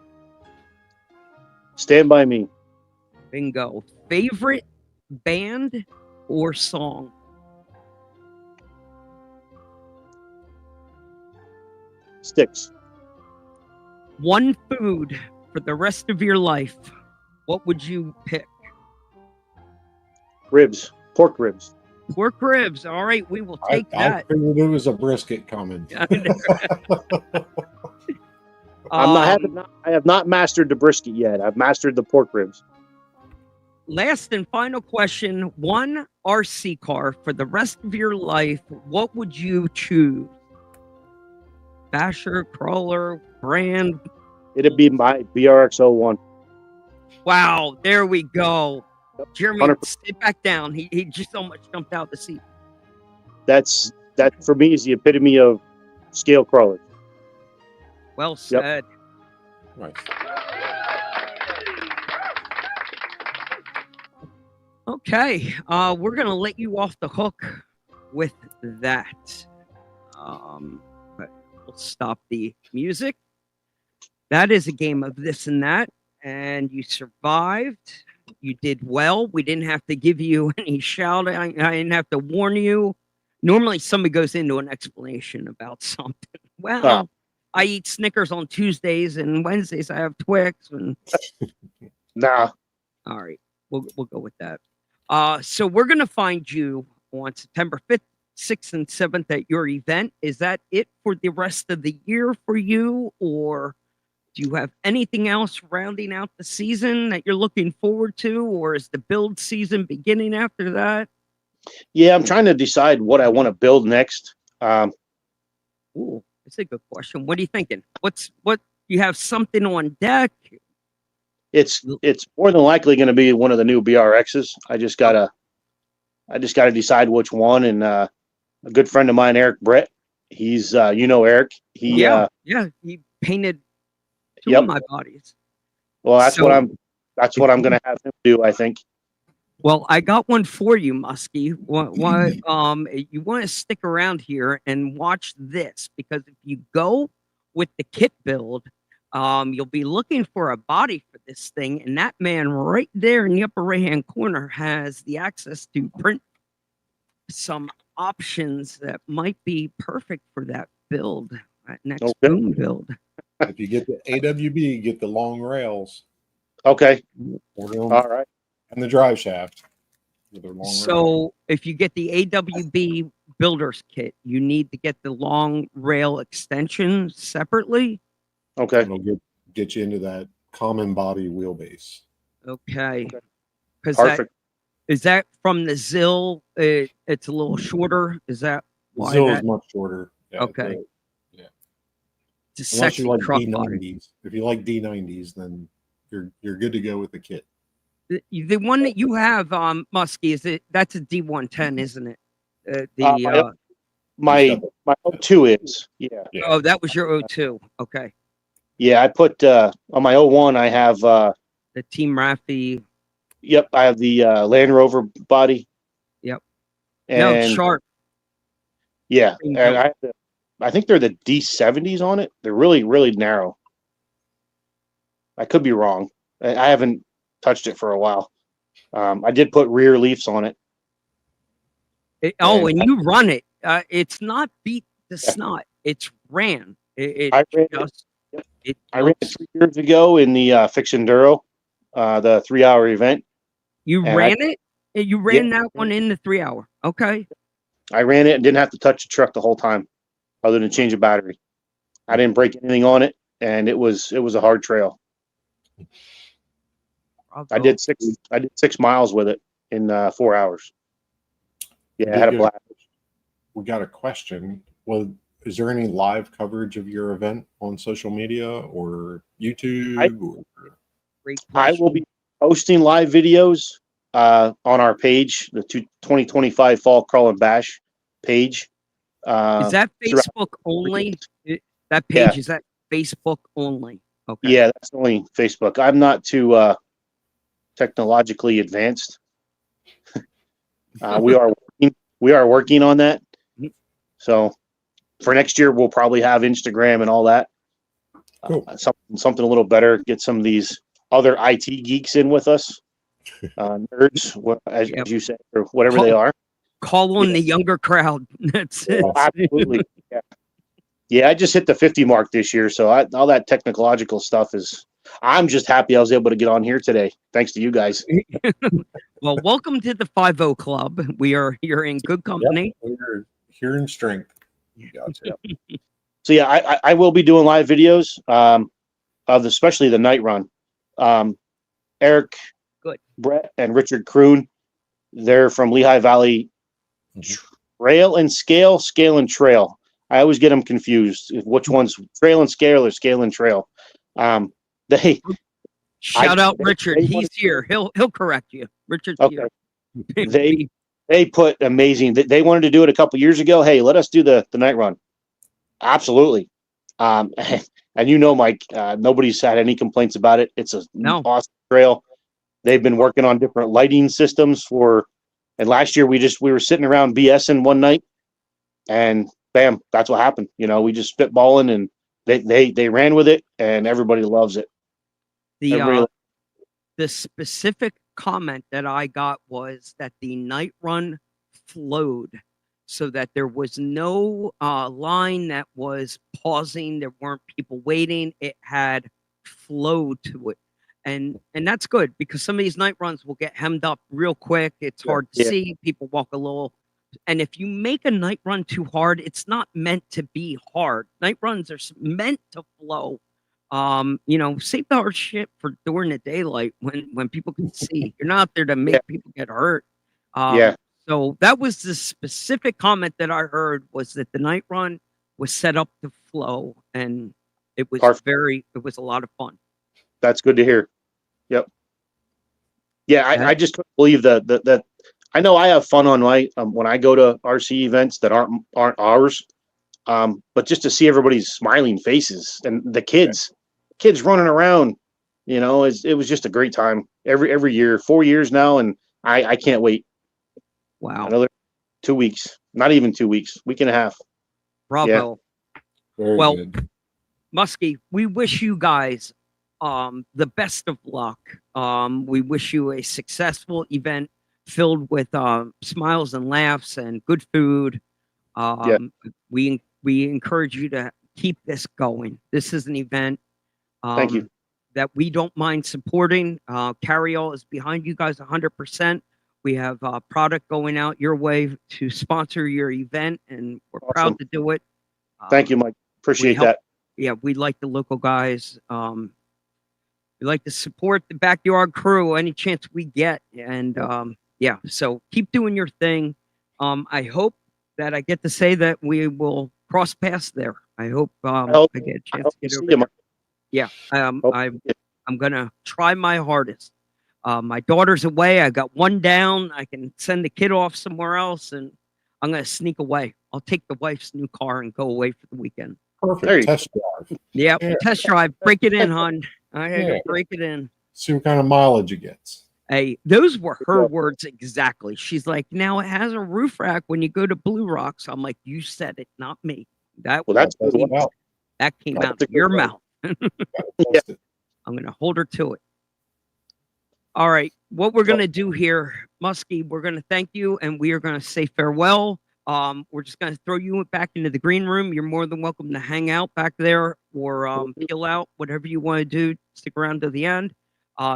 Stand By Me. Bingo. Favorite band or song? Sticks. One food for the rest of your life. What would you pick? Ribs. Pork ribs. Pork ribs. All right, we will take that. I figured it was a brisket coming. I have not mastered the brisket yet. I've mastered the pork ribs. Last and final question. One RC car for the rest of your life. What would you choose? Basher, crawler, brand? It'd be my BRX-01. Wow, there we go. Jeremy, 100%. sit back down. He just almost jumped out the seat. That for me is the epitome of scale crawler. Well said. Nice. Okay, we're gonna let you off the hook with that. But we'll stop the music. That is a game of this and that, and you survived. You did well. We didn't have to give you any shout. I didn't have to warn you. Normally, somebody goes into an explanation about something. Well, I eat Snickers on Tuesdays and Wednesdays. I have Twix. And Nah. all right, we'll go with that. So we're gonna find you on September 5th, 6th, and 7th at your event. Is that it for the rest of the year for you, or do you have anything else rounding out the season that you're looking forward to, or is the build season beginning after that? Yeah, I'm trying to decide what I want to build next. Ooh, that's a good question. What are you thinking? What you have something on deck? It's more than likely going to be one of the new BRXs. I just gotta decide which one. And a good friend of mine, Eric Brett, he's Eric. He He painted two Yep. of my bodies. Well, that's So- what I'm going to have him do, I think. Well, I got one for you, Muskie. You want to stick around here and watch this, because if you go with the kit build, you'll be looking for a body for this thing, and that man right there in the upper right-hand corner has the access to print some options that might be perfect for that build, that next Okay. boom build. If you get the AWB, get the long rails Okay. or the- All right. and the drive shaft. With their long rails. So if you get the AWB builder's kit, you need to get the long rail extension separately. Okay. It'll get you into that common body wheelbase. Okay. Because Perfect. is that from the Zill? It's a little shorter. Is that The why Zill that? is much shorter. Yeah, Okay. It's a Unless sexy you like truck body. D90s. If you like D90s, then you're good to go with the kit. The one that you have, Muskie, that's a D110, isn't it? My 02 is. Yeah. Yeah. Oh, that was your O2. Okay. Yeah. I put on my 01, I have The Team Raffi. yep, I have the Land Rover body. Yep. And No, sharp. yeah, Green and I think they're the D70s on it. They're really, really narrow. I could be wrong. I haven't touched it for a while. I did put rear leafs on it. And you run it. It's not beat the snot. It's ran. I ran It I ran it 3 years ago in the Fix Enduro, the 3-hour event. You and ran it? You ran that one in the 3-hour. Okay. I ran it and didn't have to touch the truck the whole time, other than change a battery. I didn't break anything on it, and it was a hard trail. I did 6 miles with it in 4 hours. Yeah, I had a blast. We got a question. Well, is there any live coverage of your event on social media or YouTube? Great I will question. be posting live videos on our page, the 2025 Fall Crawl and Bash page. Is that throughout- Facebook only? That page, Yeah. is that Facebook only? Okay. Yeah, that's only Facebook. I'm not too technologically advanced. We are working on that. So for next year, we'll probably have Instagram and all that. Cool. Something a little better. Get some of these other IT geeks in with us, nerds, as you say, or whatever they are. Call on the younger crowd. That's it. Oh, absolutely. Yeah. Yeah, I just hit the 50 mark this year, so all that technological stuff is. I'm just happy I was able to get on here today, thanks to you guys. Well, welcome to the 50 Club. You're in good company. We're here in strength. Gotcha. So yeah, I will be doing live videos of especially the night run. Eric, Good. Brett, and Richard Kroon. They're from Lehigh Valley Trail and Scale, Scale and Trail. I always get them confused. Which one's Trail and Scale or Scale and Trail? They Shout out they Richard. wanted He's to- here. He'll correct you. Richard's Okay. here. They put amazing. They wanted to do it a couple years ago. Hey, let us do the night run. Absolutely. And you know, Mike, nobody's had any complaints about it. It's an No. awesome trail. They've been working on different lighting systems and last year we were sitting around BSing one night, and bam, that's what happened. You know, we just spitballing, and they ran with it, and everybody loves it. Everybody The specific comment that I got was that the night run flowed, so that there was no line that was pausing. There weren't people waiting. It had flow to it. And that's good, because some of these night runs will get hemmed up real quick. It's hard to see. People walk a little. And if you make a night run too hard, it's not meant to be hard. Night runs are meant to flow. You know, save the hard shit for during the daylight when people can see. You're not out there to make people get hurt. So that was the specific comment that I heard, was that the night run was set up to flow, and it was it was a lot of fun. That's good to hear. Yep. Yeah, I just couldn't believe that. I know I have fun on my when I go to RC events that aren't ours, but just to see everybody's smiling faces and the kids running around, you know, it was just a great time every year. 4 years now, and I can't wait. Wow. Another 2 weeks, not even 2 weeks, week and a half. Bravo. Yeah. Very good. Muskie, we wish you guys the best of luck. We wish you a successful event filled with smiles and laughs and good food. We encourage you to keep this going. This is an event Thank you. that we don't mind supporting. Carryall is behind you guys 100%. We have product going out your way to sponsor your event, and we're proud to do it. Thank you, Mike. Appreciate that. Yeah, we like the local guys. We like to support the backyard crew any chance we get. And yeah, so keep doing your thing. I hope that I get to say that we will cross paths there. I hope I get a chance to get over there. Yeah, I'm gonna try my hardest. My daughter's away. I got one down. I can send the kid off somewhere else, and I'm gonna sneak away. I'll take the wife's new car and go away for the weekend. Perfect. Test drive. Yeah, test drive. Break it in, hon. I gotta break it in. See what kind of mileage it gets. Hey, those were her words exactly. She's like, now it has a roof rack when you go to Blue Rocks. I'm like, you said it, not me. That came out of your mouth. I'm gonna hold her to it. All right, what we're gonna do here, Muskie, we're gonna thank you, and we are gonna say farewell. We're just gonna throw you back into the green room. You're more than welcome to hang out back there, or peel out, whatever you want to do. Stick around to the end.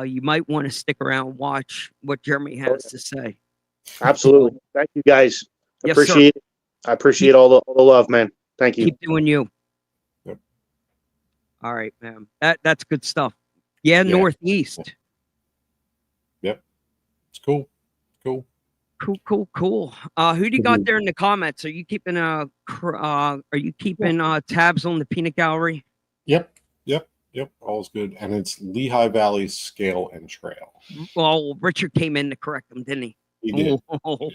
You might want to stick around and watch what Jeremy has to say. Absolutely. Thank you, guys. Yes, Appreciate it. I appreciate all the love, man. Thank you. Keep doing you. Yep. All right, man. That's good stuff. Yeah, Northeast. Yep. It's cool. Cool. Cool. Who do you got there in the comments? Are you keeping tabs on the peanut gallery? Yep. All's good. And it's Lehigh Valley Scale and Trail. Well, Richard came in to correct him, didn't he? He did. Oh,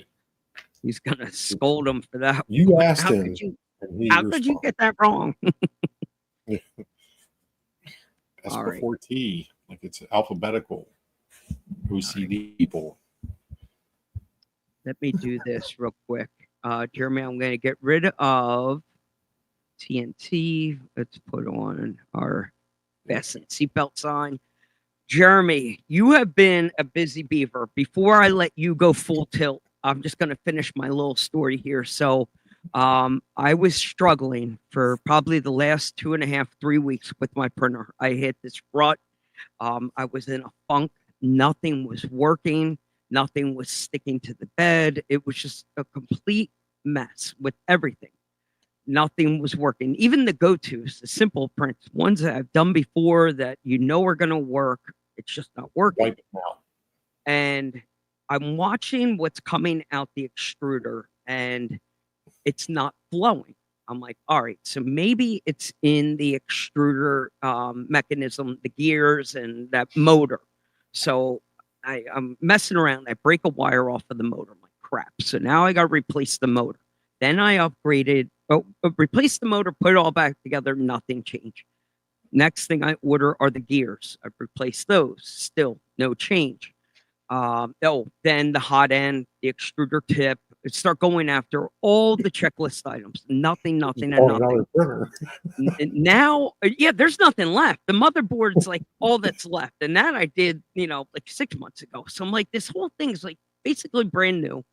he's gonna scold him for that. You asked him. How could you get that wrong? S All before T, like it's alphabetical. OCD people. Let me do this real quick. Jeremy, I'm going to get rid of TNT. Let's put on our fasten seatbelt sign. Jeremy, you have been a busy beaver. Before I let you go full tilt, I'm just going to finish my little story here. So I was struggling for probably the last 2.5, 3 weeks with my printer. I hit this rut. I was in a funk. Nothing was working. Nothing was sticking to the bed. It was just a complete mess with everything. Nothing was working. Even the go-tos, the simple prints, ones that I've done before that you know are going to work, it's just not working. Wipe it out. And I'm watching what's coming out the extruder, and it's not flowing. I'm like, all right, so maybe it's in the extruder mechanism, the gears and that motor. So I'm messing around. I break a wire off of the motor. I'm like, crap. So now I got to replace the motor. Then I upgraded, replaced the motor, put it all back together. Nothing changed. Next thing I order are the gears. I've replaced those. Still no change. Then the hot end, the extruder tip. Start going after all the checklist items. Nothing, and nothing. Now, yeah, there's nothing left. The motherboard's like all that's left, and that I did, like 6 months ago. So I'm like, this whole thing's like basically brand new.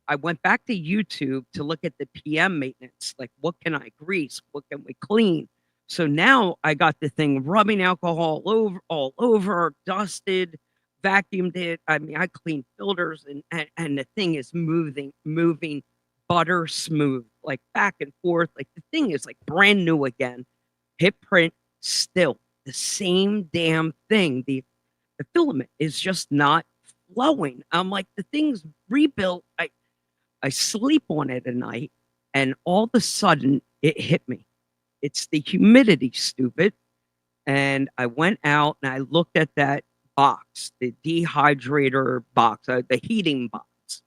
I went back to YouTube to look at the PM maintenance. Like, what can I grease? What can we clean? So now I got the thing rubbing alcohol all over, dusted, vacuumed it. I mean, I cleaned filters and the thing is moving butter smooth, like back and forth. Like the thing is like brand new again. Hit print, still the same damn thing. The filament is just not flowing. I'm like, the thing's rebuilt. I sleep on it at night, and all of a sudden it hit me. It's the humidity, stupid. And I went out and I looked at that box, the dehydrator box, the heating box,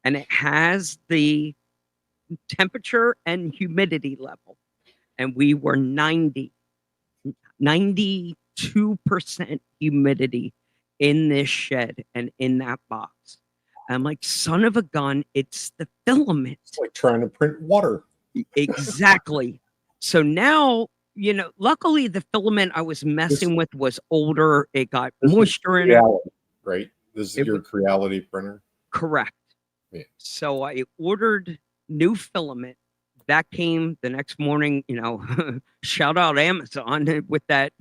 and it has the temperature and humidity level. And we were 92% humidity in this shed and in that box. I'm like, son of a gun, it's the filament. It's like trying to print water. Exactly. So now, luckily the filament I was messing with was older. It got moisture in it. Right? This is your Creality printer? Correct. Yeah. So I ordered new filament. That came the next morning, shout out Amazon with that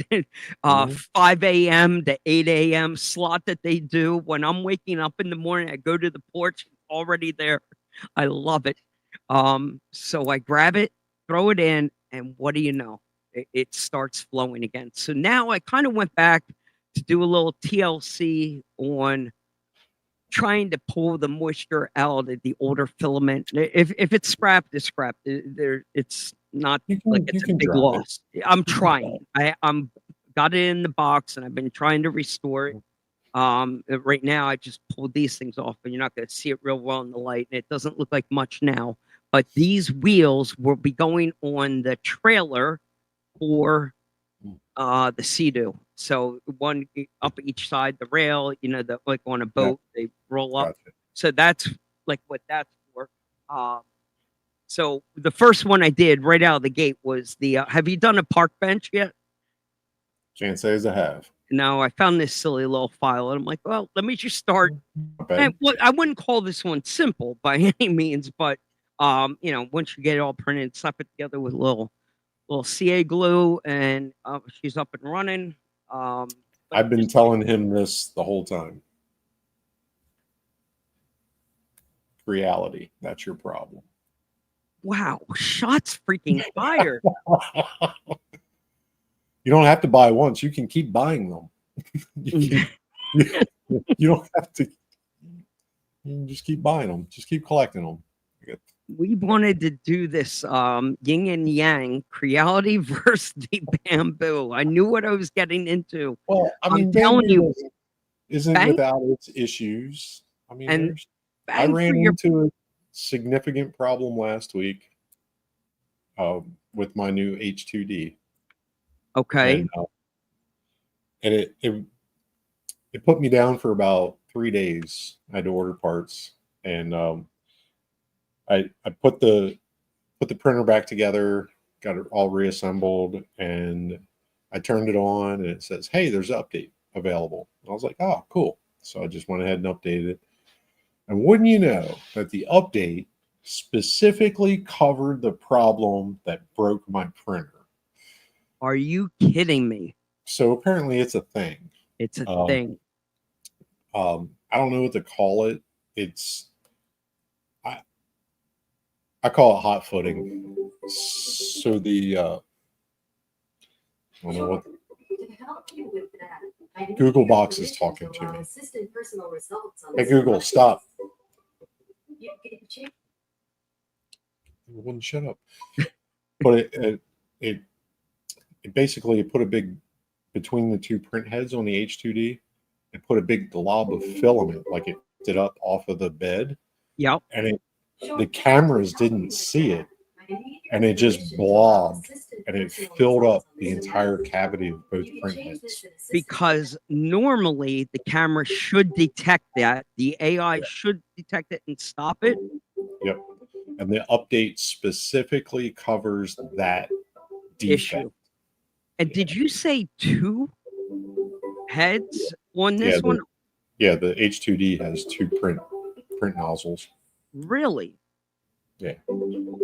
5 a.m. to 8 a.m. slot that they do. When I'm waking up in the morning, I go to the porch, already there. I love it. So I grab it, throw it in, and what do you know? It starts flowing again. So now I kind of went back to do a little TLC on trying to pull the moisture out of the older filament. If it's scrapped, it's scrapped. It's not like it's a big loss. I'm trying. I'm got it in the box and I've been trying to restore it. Right now I just pulled these things off, and you're not going to see it real well in the light, and it doesn't look like much now. But these wheels will be going on the trailer for the Sea-Doo. So one up each side, the rail, like on a boat, they roll up. Gotcha. So that's like what that's for. So the first one I did right out of the gate was the, have you done a park bench yet? Can't say as I have. No, I found this silly little file, and I'm like, well, let me just start. And I wouldn't call this one simple by any means, but once you get it all printed, slap it together with a little CA glue, and she's up and running. I've been telling him this the whole time. Reality, that's your problem. Wow, shots freaking fired. You don't have to buy once. You can keep buying them. You don't have to. You can just keep buying them. Just keep collecting them. We wanted to do this yin and yang, Creality versus the Bamboo. I knew what I was getting into. Well, I'm telling you, isn't without its issues. I mean, I ran into a significant problem last week with my new H2D. Okay. And it put me down for about 3 days. I had to order parts, and I put the printer back together, got it all reassembled, and I turned it on, and it says, "Hey, there's an update available." And I was like, "Oh, cool!" So I just went ahead and updated it. And wouldn't you know that the update specifically covered the problem that broke my printer? Are you kidding me? So apparently it's a thing. It's a thing. I don't know what to call it. I call it hot footing. So the I don't know what Google Box is talking to me. Hey Google, stop. It wouldn't shut up. but it basically put a big between the two print heads on the H2D. It put a big glob of filament, like it did up off of the bed, Yep. and the cameras didn't see it, and it just blobbed, and it filled up the entire cavity of both print heads. Because normally the camera should detect that. The AI should detect it and stop it. Yep. And the update specifically covers that defect. Issue. And did you say 2 heads on this one? Yeah, the H2D has 2 print nozzles. Really? Yeah.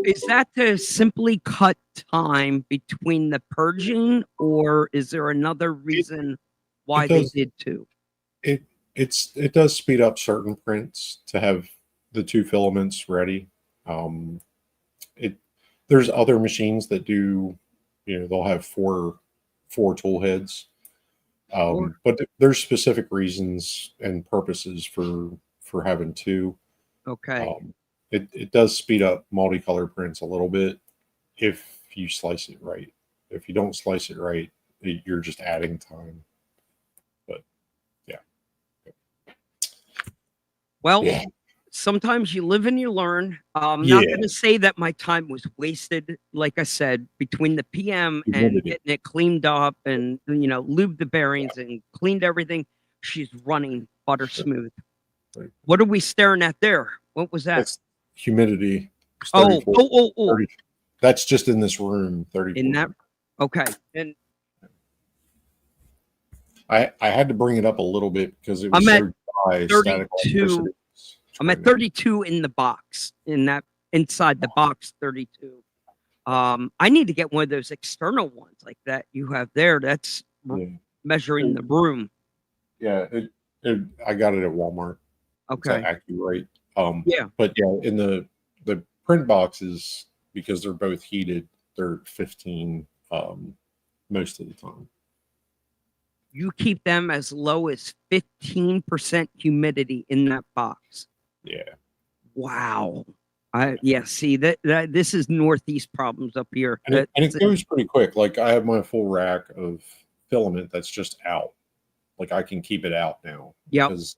Is that to simply cut time between the purging, or is there another reason why they did 2? It does speed up certain prints to have the 2 filaments ready. There's other machines that do, they'll have four tool heads. But there's specific reasons and purposes for having 2. Okay. It does speed up multicolor prints a little bit if you slice it right. If you don't slice it right, you're just adding time. But yeah. Well, sometimes you live and you learn. I'm not going to say that my time was wasted. Like I said, between the PM and getting it cleaned up and, lubed the bearings and cleaned everything, she's running butter smooth. Right. What are we staring at there? What was that? That's humidity. 30. That's just in this room. 30. In that. Okay. And I had to bring it up a little bit because it was so dry. 32. I'm at 32 in the box. Inside the box, 32. I need to get one of those external ones like that you have there. That's measuring the room. Yeah, I got it at Walmart. Okay. It's accurate. But in the print boxes, because they're both heated, they're 15 most of the time. You keep them as low as 15% humidity in that box. Yeah. Wow. See that this is Northeast problems up here. And it goes pretty quick. Like I have my full rack of filament that's just out. Like I can keep it out now. Yeah. Because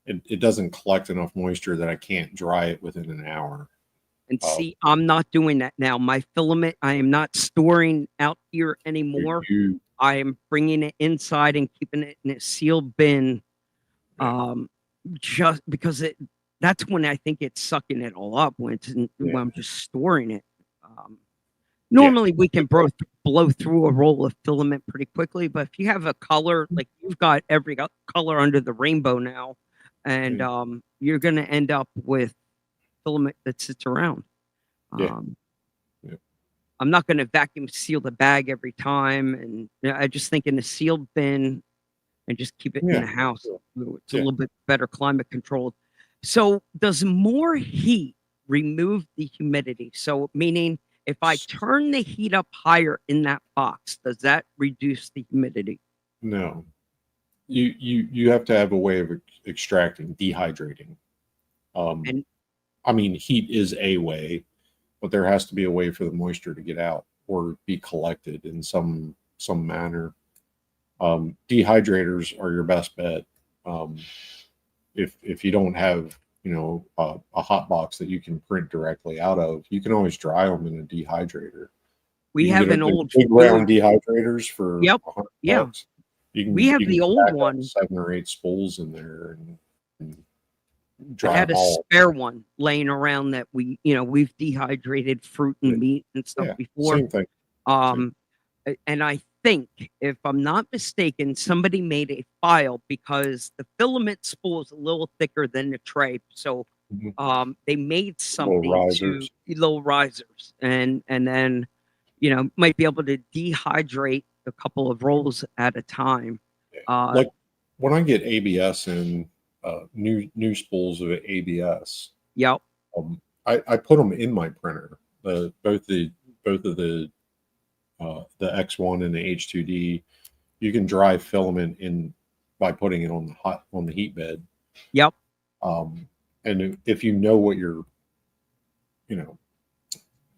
it doesn't collect enough moisture that I can't dry it within an hour. And see, I'm not doing that now. My filament, I am not storing out here anymore. I am bringing it inside and keeping it in a sealed bin. Just because that's when I think it's sucking it all up when I'm just storing it. Normally we can blow through a roll of filament pretty quickly, but if you have a color, like you've got every color under the rainbow now, and you're going to end up with filament that sits around. I'm not going to vacuum seal the bag every time, and I just think in a sealed bin and just keep it in the house. It's a little bit better climate controlled. So does more heat remove the humidity? So meaning if I turn the heat up higher in that box, does that reduce the humidity? No. You have to have a way of extracting, dehydrating. Heat is a way, but there has to be a way for the moisture to get out or be collected in some manner. Dehydrators are your best bet. If you don't have a hot box that you can print directly out of, you can always dry them in a dehydrator. We have an old big round dehydrators for $100. We have the old one, 7 or 8 spools in there, and I had a spare one laying around that we've dehydrated fruit and meat and stuff before. Same thing. And I think, if I'm not mistaken, somebody made a file because the filament spool is a little thicker than the tray. So they made something little risers and then, might be able to dehydrate a couple of rolls at a time. Like when I get ABS in new spools of ABS. Yep. I put them in my printer. Both of the X1 and the H2D, you can dry filament in by putting it on the heat bed. Yep. And if you know what you're,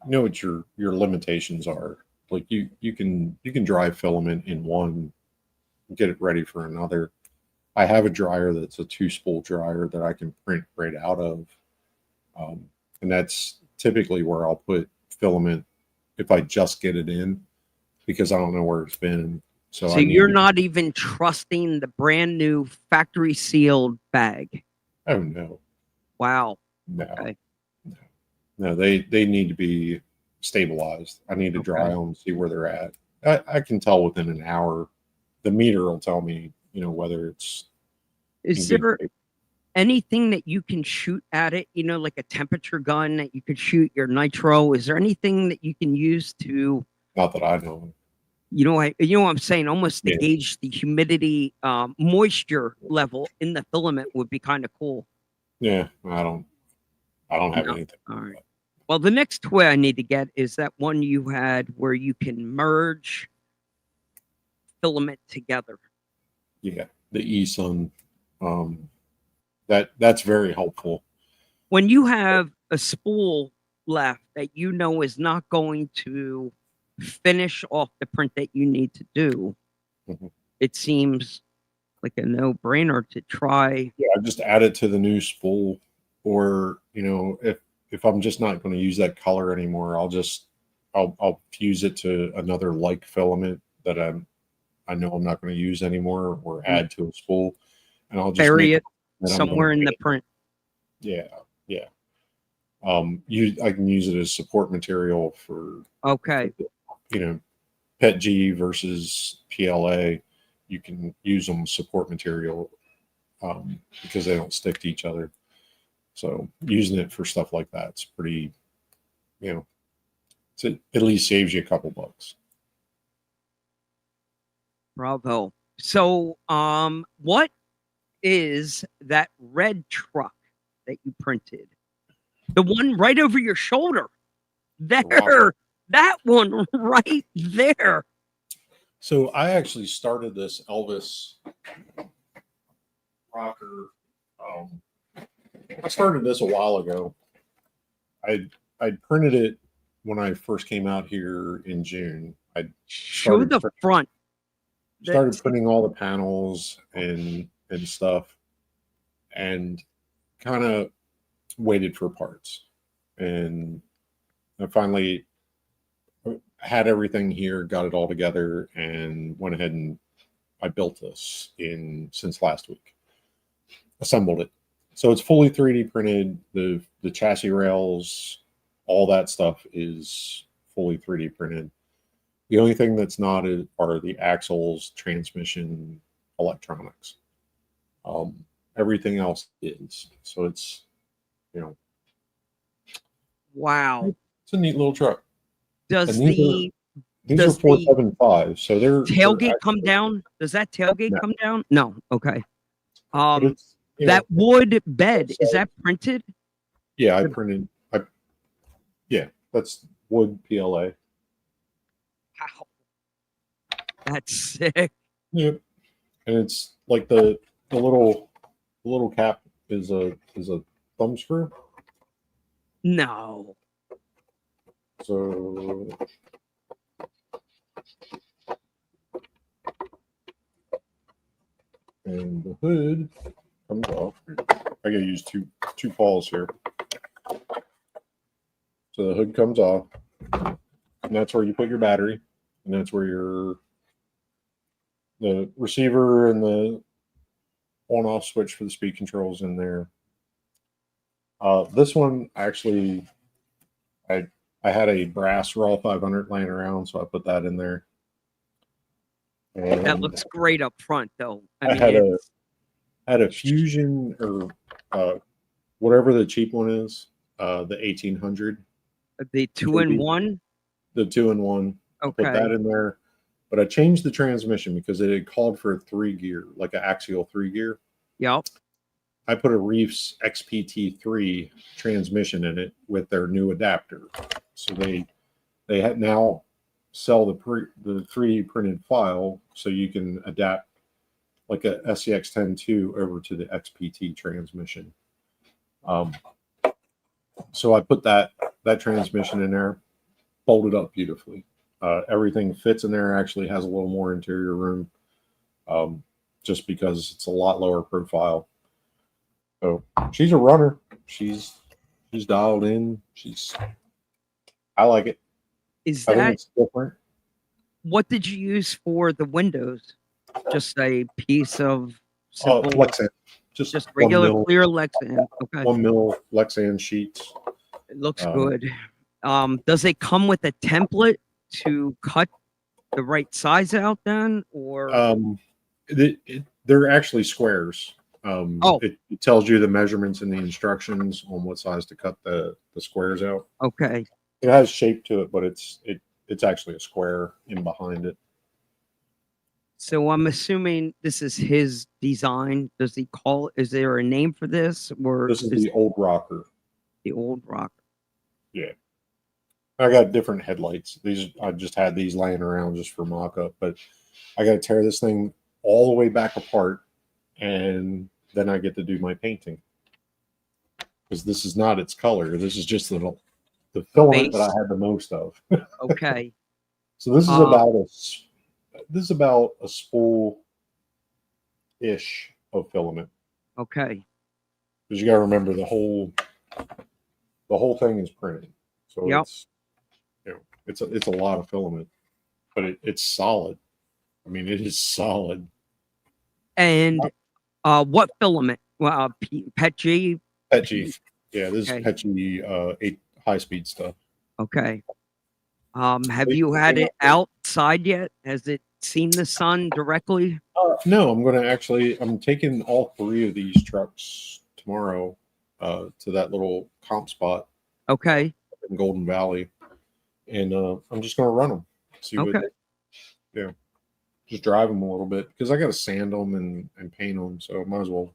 know what your limitations are. Like you can dry filament in one, get it ready for another. I have a dryer that's a 2-spool dryer that I can print right out of, and that's typically where I'll put filament if I just get it in, because I don't know where it's been. So you're not even trusting the brand new factory sealed bag. Oh no. Wow. No. Okay. No, they need to be stabilized. I need to dry them, see where they're at. I can tell within an hour. The meter will tell me, whether it's. Is there anything that you can shoot at it? Like a temperature gun that you could shoot your nitro. Is there anything that you can use to? Not that I know. What I'm saying? Almost to gauge the humidity, moisture level in the filament would be kind of cool. Yeah, I don't have anything. All right. Well, the next toy I need to get is that one you had where you can merge filament together. Yeah, the eSun. That's very helpful. When you have a spool left that is not going to finish off the print that you need to do, it seems like a no-brainer to try. Yeah, I just add it to the new spool, or if I'm just not going to use that color anymore, I'll fuse it to another like filament that I know I'm not going to use anymore, or add to a spool, and I'll just bury it somewhere in the print. Yeah. I can use it as support material for PET G versus PLA. You can use them support material because they don't stick to each other. So using it for stuff like that, it's pretty, it at least saves you a couple bucks. Bravo. So, what is that red truck that you printed? The one right over your shoulder. There. That one right there. So I actually started this Elvis Rocker. I started this a while ago. I printed it when I first came out here in June. I show the front. Started printing all the panels and stuff, and kind of waited for parts. And I finally had everything here, got it all together, and went ahead and I built this since last week. Assembled it. So it's fully 3D printed. The chassis rails, all that stuff is fully 3D printed. The only thing that's not are the axles, transmission, electronics. Everything else is. So it's, wow. It's a neat little truck. Does these are 475? So they're tailgate come down? Does that tailgate come down? No. Okay. That wood bed, is that printed? Yeah, I printed. Yeah, that's wood PLA. Wow, that's sick. Yep, and it's like the little cap is a thumb screw. No. So and the hood comes off. I gotta use two paws here. So the hood comes off, and that's where you put your battery, and that's where the receiver and the on-off switch for the speed controls in there. This one actually, I had a brass Raw 500 laying around, so I put that in there. And that looks great up front, though. I had a Fusion or whatever the cheap one is, the 1800. The 2-in-1. The 2-in-1. Okay. Put that in there, but I changed the transmission because it had called for a 3-gear, like an axial 3-gear. Yep. I put a Reefs XPT3 transmission in it with their new adapter. So they now sell the 3D printed file, so you can adapt like a SCX-10-2 over to the XPT transmission. So I put that transmission in there. folded up beautifully. Everything fits in there. Actually has a little more interior room, just because it's a lot lower profile. So she's a runner. She's dialed in. I like it. Is I think that it's different. what did you use for the windows? Just a piece of simple, Lexan. just 1 regular mil, clear Lexan. Okay, 1 mil Lexan sheets. it looks Um, good. Does it come with a template to cut the right size out then, or They're actually squares. Oh. It tells you the measurements and the instructions on what size to cut the squares out. okay? It has shape to it, but it's actually a square in behind it. So I'm assuming this is his design. Does he call? Is there a name for this, or This is the old rocker. the old rock? Yeah. I got different headlights. I just had these laying around just for mock-up, but I got to tear this thing all the way back apart, and then I get to do my painting. Because this is not its color. This is just the filament that I had the most of. Okay. So this is about a spool ish of filament. Okay. Because you got to remember the whole thing is printed. So Yep. it's a lot of filament, but it's solid. I mean, it is solid. And what filament? Well, PET G. PET G. Yeah, this Okay. is PET G 8 high speed stuff. Okay. Have you had it outside yet? Has it seen the sun directly? No, I'm taking all 3 of these trucks tomorrow to that little comp spot Okay. in Golden Valley, and I'm just going to run them. See what, just drive them a little bit because I got to sand them and paint them, so I might as well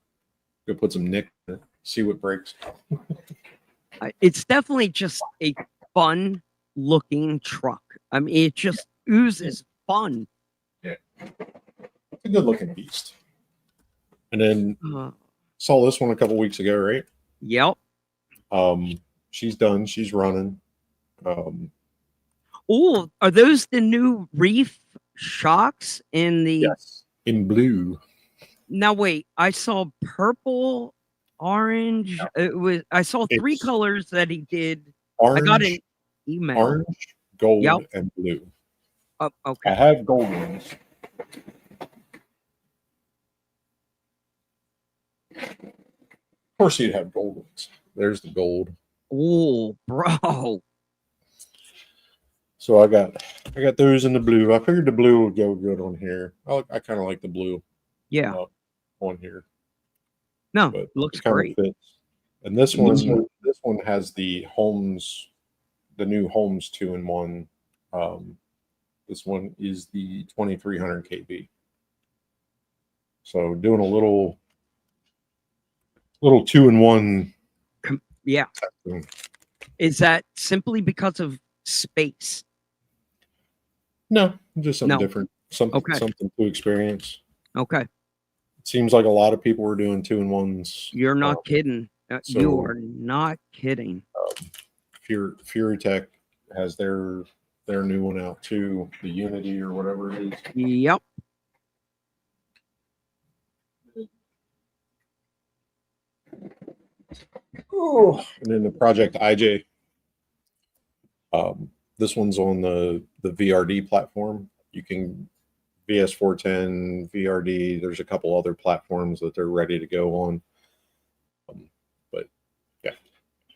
go put some nick in it, see what breaks. It's definitely just a fun looking truck. I mean, it just oozes fun. Yeah, it's a good looking beast. And then saw this one a couple weeks ago, right? Yep. She's done. She's running. Oh, are those the new Reef shocks in the? Yes, in blue. Now wait, I saw purple, orange. I saw 3 colors that he did. Orange, I got an email. Orange, gold, and blue. Oh, okay. I have gold ones. Of course, you'd have gold ones. There's the gold. Oh, bro. So I got those in the blue. I figured the blue would go good on here. I kind of like the blue. Yeah. On here. No, But looks it kinda great. fits. And this one has the Holmes, the new Holmes 2-in-1. This one is the 2300 kb. So doing a little 2-in-1. Yeah. Is that simply because of space? No, just something different. Something to experience. Okay. It seems like a lot of people were doing 2-in-1s. You're not kidding. You are not kidding. Fury Tech has their new one out too, the Unity or whatever it is. Yep. Oh, and then the Project IJ. This one's on the VRD platform. You can VS410, VRD. There's a couple other platforms that they're ready to go on. But yeah,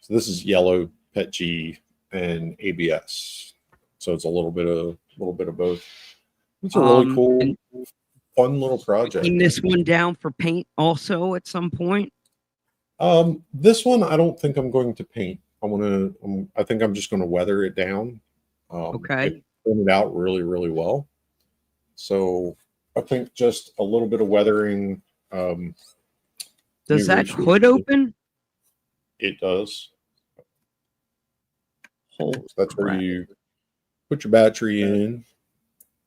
so this is yellow, PET G, and ABS. So it's a little bit of both. It's a really cool, fun little project. Taking this one down for paint also at some point. This one I don't think I'm going to paint. I think I'm just going to weather it down. Okay. It turned out really, really well. So I think just a little bit of weathering. Does that hood open? It does. Holy That's crap. where you put your battery in.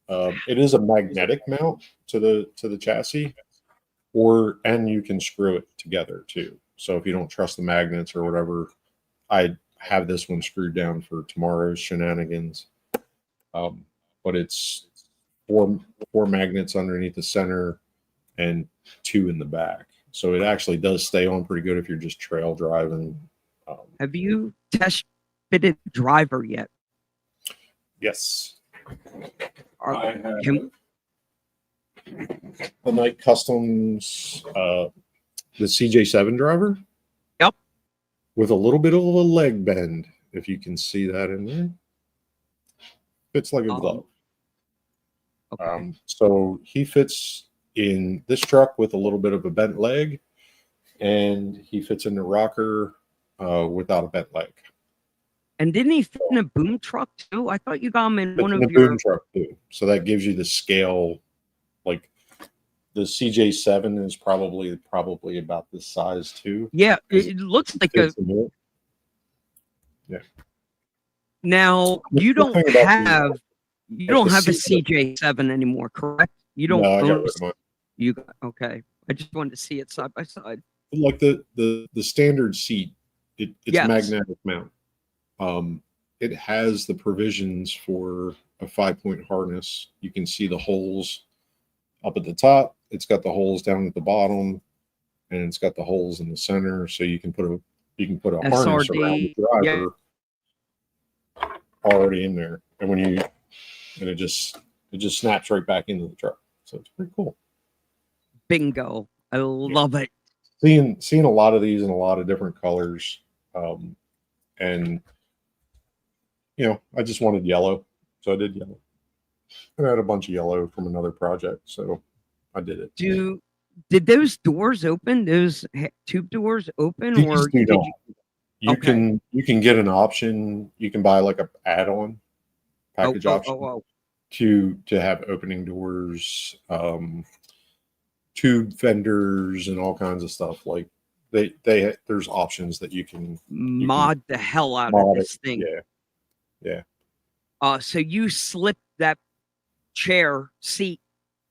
It is a magnetic mount to the chassis, and you can screw it together too. So if you don't trust the magnets or whatever, I have this one screwed down for tomorrow's shenanigans. But it's four magnets underneath the center and 2 in the back. So it actually does stay on pretty good if you're just trail driving. Have you test fitted driver yet? Yes. Are- I have can- the Night Customs, the CJ7 driver. Yep. With a little bit of a leg bend, if you can see that in there. Fits like a glove. Okay. So he fits in this truck with a little bit of a bent leg, and he fits in the rocker without a bent leg. And didn't he fit in a boom truck too? I thought you got him in Fits one in of a your. boom truck too. So that gives you the scale. Like the CJ7 is probably about this size too. Yeah, it looks like a. Fits in there. Yeah. Now you The don't thing about have the a CJ CJ7 anymore, correct? You don't No, I got own. rid of mine. You got okay. I just wanted to see it side by side. Like the standard seat, it's Yes. magnetic mount. It has the provisions for a 5-point harness. You can see the holes up at the top. It's got the holes down at the bottom, and it's got the holes in the center. So you can put a harness around the driver already in there, and it just snaps right back into the truck. So it's pretty cool. Bingo! I love it. Seeing a lot of these in a lot of different colors, and I just wanted yellow, so I did yellow. And I had a bunch of yellow from another project, so I did it. Did those doors open? Those tube doors open, These or do did not. you? Okay. You can get an option. You can buy like a add-on package option to have opening doors, tube fenders, and all kinds of stuff. Like there's options that you can mod the hell out of this thing. Yeah. So you slipped that chair seat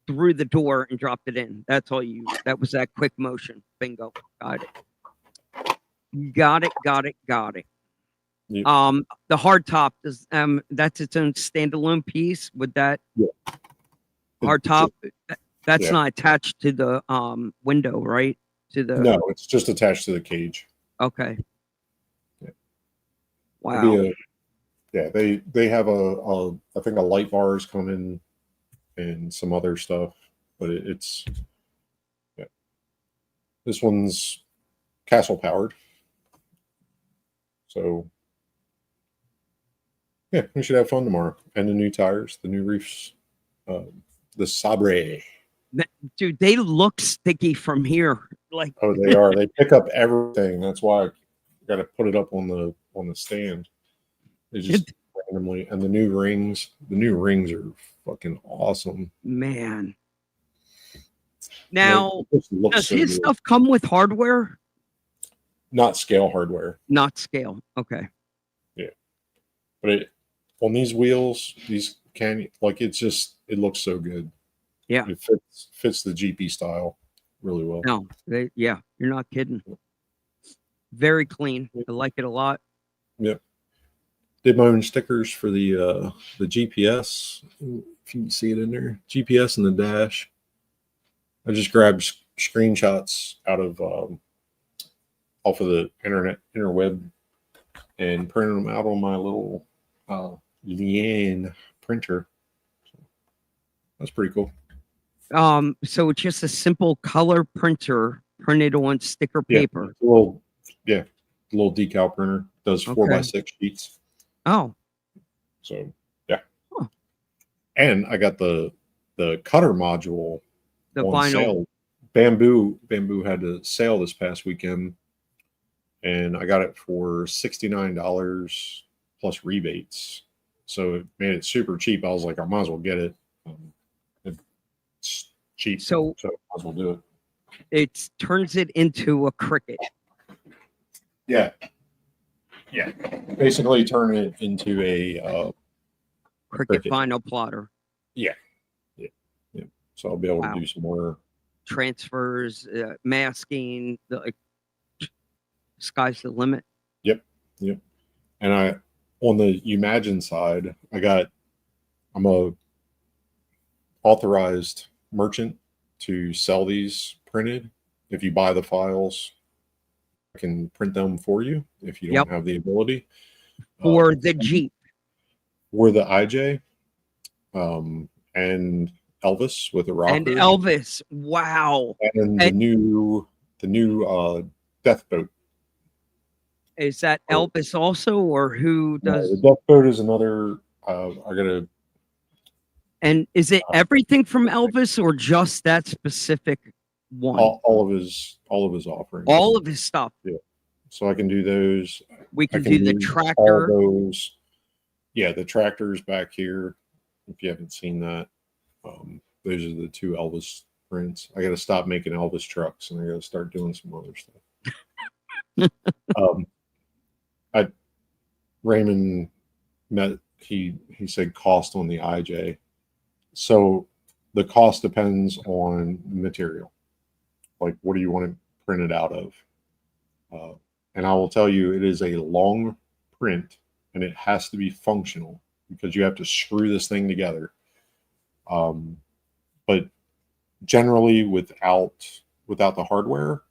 through the door and dropped it in. That's all you. That was that quick motion. Bingo. Got it. Got it. Yep. The hard top is that's its own standalone piece. With that hard top, that's not attached to the window, right? No, it's just attached to the cage. Okay. Yeah. Wow. They have I think a light bars come in and some other stuff, but it's this one's castle powered. So we should have fun tomorrow. And the new tires, the new Reefs, the Sabre. Dude, they look sticky from here. Like they are. They pick up everything. That's why I got to put it up on the stand. They just randomly, and the new rings are fucking awesome, man. Now, does so his good. stuff come with hardware? Not scale hardware. Not scale. Okay. Yeah, but on these wheels, these it looks so good. Yeah, it fits the GP style really well. No, you're not kidding. Very clean. I like it a lot. Yep. Did my own stickers for the GPS. If you can see it in there, GPS and the dash. I just grabbed screenshots out of off of the interweb and printed them out on my little Liane printer. So that's pretty cool. So it's just a simple color printer printed on sticker paper. A little decal printer. Does 4x6 sheets. Oh. So and I got the cutter module on vinyl sale. Bamboo had a sale this past weekend, and I got it for $69 plus rebates. So it made it super cheap. I was like, I might as well get it. It's cheap, so I might as well do it. It turns it into a cricket. Yeah. Basically, turn it into a cricket vinyl plotter. Yeah. So I'll be able to do some more transfers, masking. Sky's the limit. Yep. And on the Imagine side, I'm a authorized merchant to sell these printed. If you buy the files, I can print them for you if you don't have the ability. For the Jeep. For the IJ, and Elvis with the rocker. And Elvis. Wow. And the new Death Boat. Is that Elvis also, or who does? The Death Boat is another. I gotta. And is it everything from Elvis, or just that specific one? All of his offerings. All of his stuff. Yeah. So I can do those. We can do the tractor. All those. Yeah, the tractor's back here. If you haven't seen that, those are the two Elvis prints. I got to stop making Elvis trucks, and I got to start doing some other stuff. Raymond met. He said cost on the IJ. So the cost depends on material. Like, what do you want to print it out of? And I will tell you, it is a long print, and it has to be functional because you have to screw this thing together. But generally, without the hardware,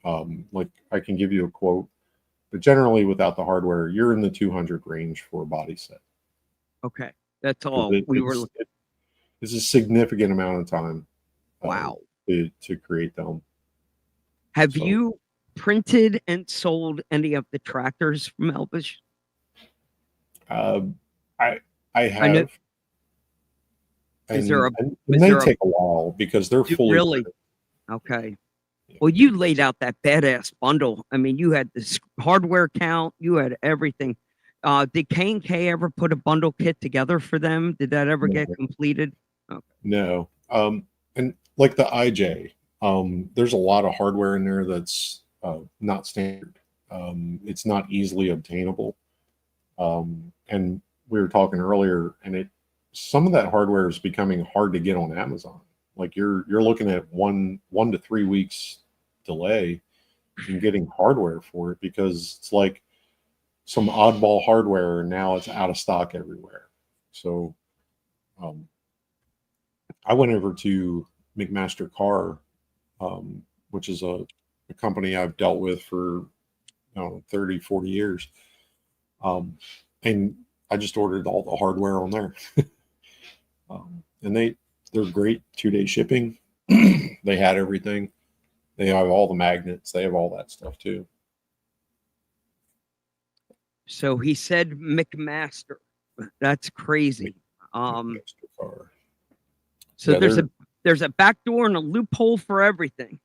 like I can give you a quote, but generally without the hardware, you're in the 200 range for a body set. Okay, that's all we were looking. It's a significant amount of time. Wow. To create them. Have you printed and sold any of the tractors from Elvis? I have. They take a while because they're fully really printed. Okay. Yeah. Well, you laid out that badass bundle. I mean, you had this hardware count, you had everything. Did K&K ever put a bundle kit together for them? Did that ever get completed? Okay. No. And like the IJ, there's a lot of hardware in there that's not standard. It's not easily obtainable. And we were talking earlier, and some of that hardware is becoming hard to get on Amazon. Like you're looking at one to 3 weeks delay in getting hardware for it because it's like some oddball hardware, and now it's out of stock everywhere. So I went over to McMaster Car, which is a company I've dealt with for 30, 40 years. And I just ordered all the hardware on there. And they're great 2-day shipping. They had everything. They have all the magnets. They have all that stuff too. So he said McMaster. That's crazy. So yeah, there's a back door and a loophole for everything.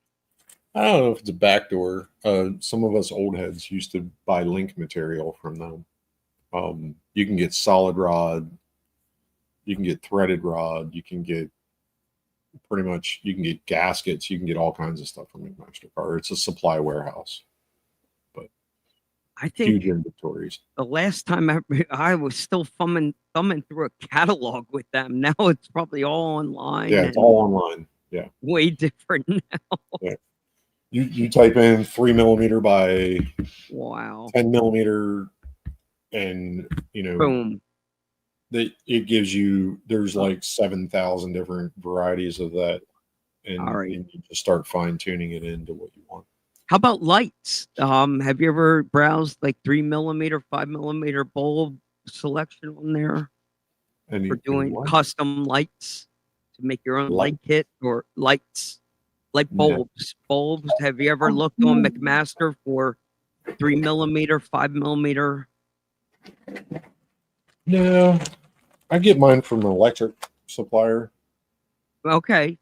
I don't know if it's a back door. Some of us old heads used to buy link material from them. You can get solid rod, you can get threaded rod, you can get gaskets, you can get all kinds of stuff from McMaster Car. It's a supply warehouse. But I think huge inventories. The last time I was still thumbing through a catalog with them. Now it's probably all online. Yeah, it's all online. Yeah. Way different now. Yeah. You type in 3mm by 10mm, and boom. It gives you, there's like 7,000 different varieties of that, and you just start fine tuning it into what you want. How about lights? Have you ever browsed like 3mm, 5mm bulb selection on there for doing custom lights to make your own light kit or lights? Like bulbs. Bulbs. Have you ever looked on McMaster for 3mm, 5mm? No, I get mine from an electric supplier. Okay.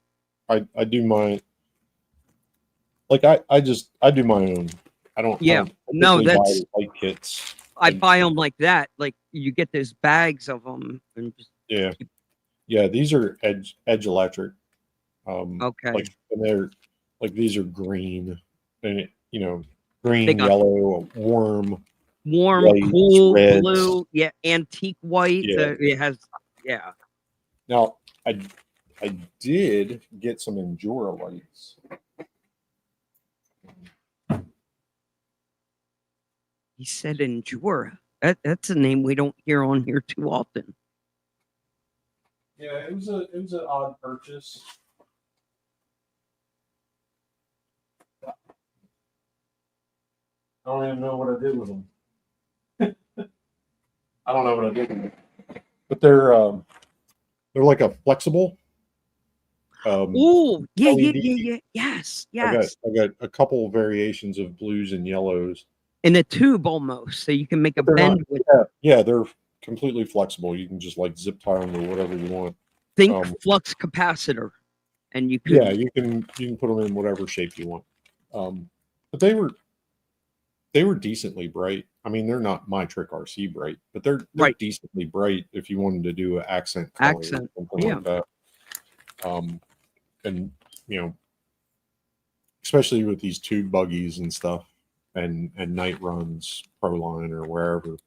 I do mine. Like I do my own. I don't. Yeah. That's light kits. I buy them like that. Like you get those bags of them and just yeah. These are edge electric. Okay. And they're like, these are green, and green, yellow, warm, white, cool, reds, blue, antique white. It has, Now I did get some Endura lights. He said Endura. That's a name we don't hear on here too often. Yeah, it was an odd purchase. I don't even know what I did with them. I don't know what I did with them. But they're like a flexible. Oh, yeah, LED. yeah. Yes. I got a couple of variations of blues and yellows. In a tube almost, so you can make a They're bend not- with. yeah, they're completely flexible. You can just like zip tie them to whatever you want. Think flux capacitor, and you could. Yeah, you can put them in whatever shape you want. But they were decently bright. I mean, they're not my trick RC bright, but they're Right. decently bright if you wanted to do an accent color or something yeah. like that. And you know, especially with these tube buggies and stuff, and night runs, Proline or wherever,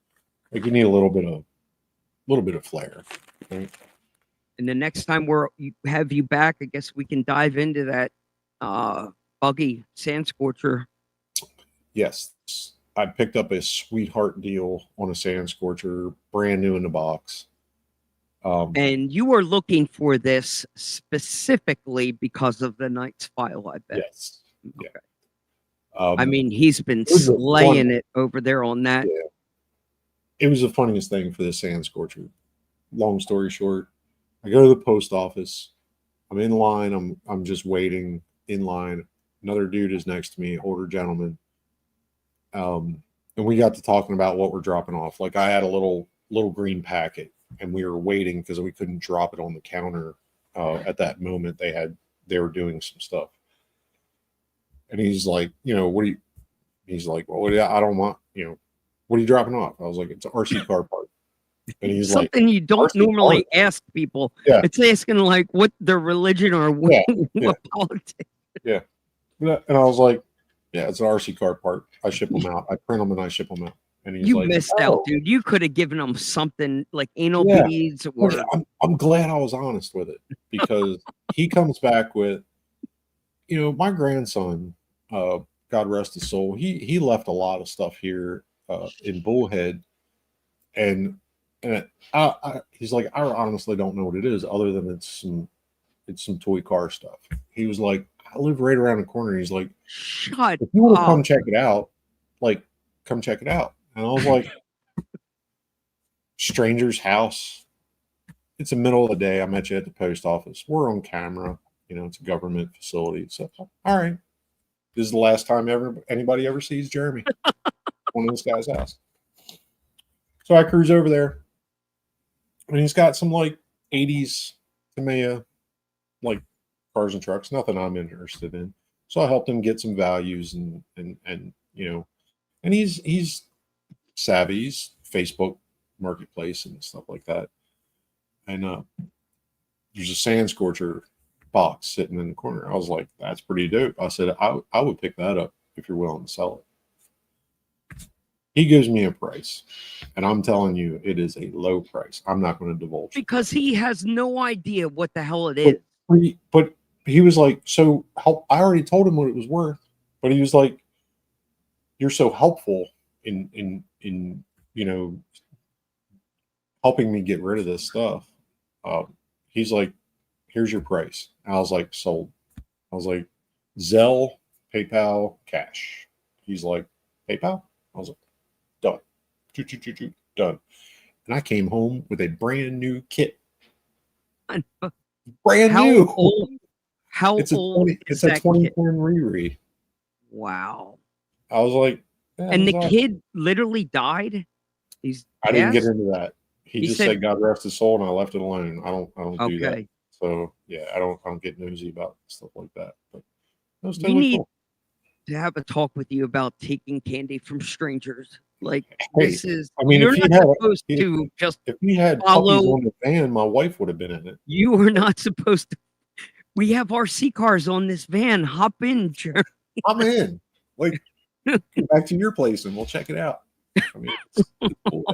like you need a little bit of flair. Right? And the next time have you back, I guess we can dive into that buggy sand scorcher. Yes, I picked up a sweetheart deal on a sand scorcher, brand new in the box. And you were looking for this specifically because of the Knight's file, I bet. Yes. Okay. Yeah. I mean, he's been it was a slaying it over there on that. Yeah. It was the funniest thing for the sand scorcher. Long story short, I go to the post office. I'm in line. I'm just waiting in line. Another dude is next to me, older gentleman. And we got to talking about what we're dropping off. Like I had a little green packet, and we were waiting because we couldn't drop it on the counter at that moment. They were doing some stuff, and he's like, he's like, well, I don't want, what are you dropping off? I was like, it's an RC car part. And he's something like, you don't normally ask people. Yeah. It's asking like what their religion or what, what politics. Yeah. And I was like, yeah, it's an RC car part. I ship them out. I print them and I ship them out. And he's You like, missed out, dude. You could have given them something like anal beads or. I'm glad I was honest with it, because he comes back with, my grandson, God rest his soul. He left a lot of stuff here in Bullhead, and he's like, I honestly don't know what it is, other than it's some toy car stuff. He was like, I live right around the corner. He's like, shut if you want to up. come check it out, like, come check it out. And I was like, stranger's house. It's the middle of the day. I met you at the post office. We're on camera. It's a government facility. So, all right. This is the last time anybody ever sees Jeremy. One of this guy's house. So I cruise over there, and he's got some like 80s Tamiya, like cars and trucks, nothing I'm interested in. So I helped him get some values and he's savvy. He's Facebook Marketplace and stuff like that. And there's a sand scorcher box sitting in the corner. I was like, that's pretty dope. I said, I would pick that up if you're willing to sell it. He gives me a price, and I'm telling you, it is a low price. I'm not going to divulge it. Because he has no idea what the hell it is. But he was like, so help. I already told him what it was worth, but he was like, you're so helpful in helping me get rid of this stuff. He's like, here's your price. And I was like, sold. I was like, Zelle, PayPal, cash. He's like, PayPal? I was like, done. Done. And I came home with a brand new kit. Brand new. How it's old? It's a 2010 Riri. Wow. I was like, yeah, and the kid literally died. I didn't get into that. He just said, God rest his soul, and I left it alone. I don't do that. So yeah, I don't get nosy about stuff like that. But that was totally cool. To have a talk with you about taking candy from strangers. Like, hey, this is, I mean, you're if not supposed to just if we had follow puppies on the van, my wife would have been in it. You are not supposed to. We have RC cars on this van. Hop in, Jeremy. I'm in. Like, get back to your place and we'll check it out. I mean, it's cool.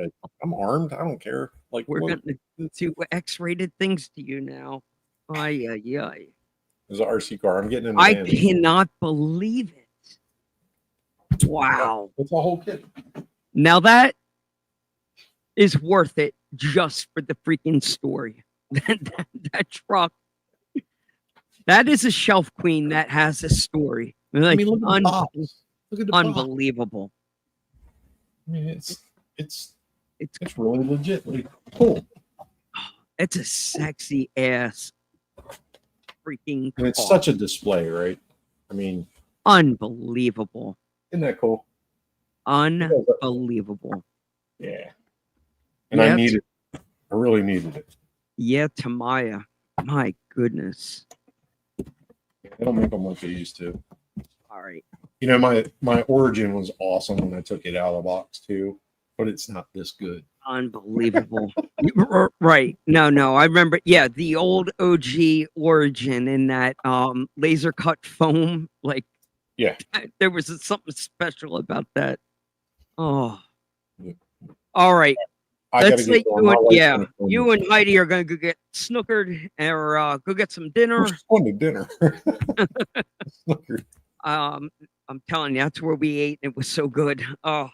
I'm armed. I don't care. Like, we're going to do X-rated things to you now. Ay. There's an RC car. I'm getting in the I van. cannot believe it. Wow. It's a whole kit. Now that is worth it just for the freaking story. That truck, that is a shelf queen that has a story. I mean, look at the box. Look at the box. Unbelievable. I mean, It's it's really legitly cool. It's a sexy ass freaking And it's car. such a display, right? I mean, Unbelievable. isn't that cool? Unbelievable. Yeah. And Yeah, I really needed it. Yeah, Tamaya. My goodness. They don't make them like they used to. All right. You know, my Origin was awesome when I took it out of the box too, but it's not this good. Unbelievable. Right. No. I remember, yeah, the old OG Origin in that laser cut foam. Like, Yeah. there was something special about that. Oh. Yeah. All right. I Let's gotta say get going. you and Heidi are gonna go get snookered or go get some dinner. We're going to dinner. I'm telling you, that's where we ate. And it was so good. Oh.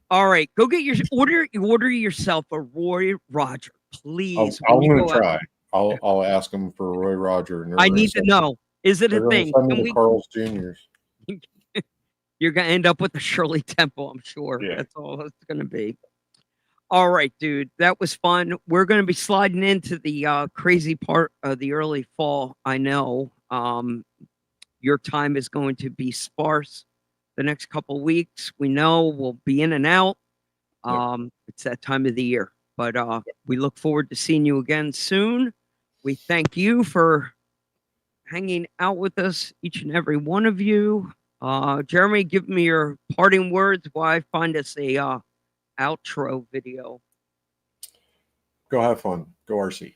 All right, go get your order yourself a Roy Roger, please. I'm going to try. I'll ask them for Roy Roger. And I need to know. Is it a thing? Send me the Carl's Juniors. You're gonna end up with a Shirley Temple, I'm sure. Yeah. That's all it's gonna be. All right, dude. That was fun. We're gonna be sliding into the crazy part of the early fall. I know. Your time is going to be sparse the next couple weeks. We know we'll be in and out. It's that time of the year. But we look forward to seeing you again soon. We thank you for hanging out with us, each and every one of you. Jeremy, give me your parting words while I find us a outro video. Go have fun. Go RC.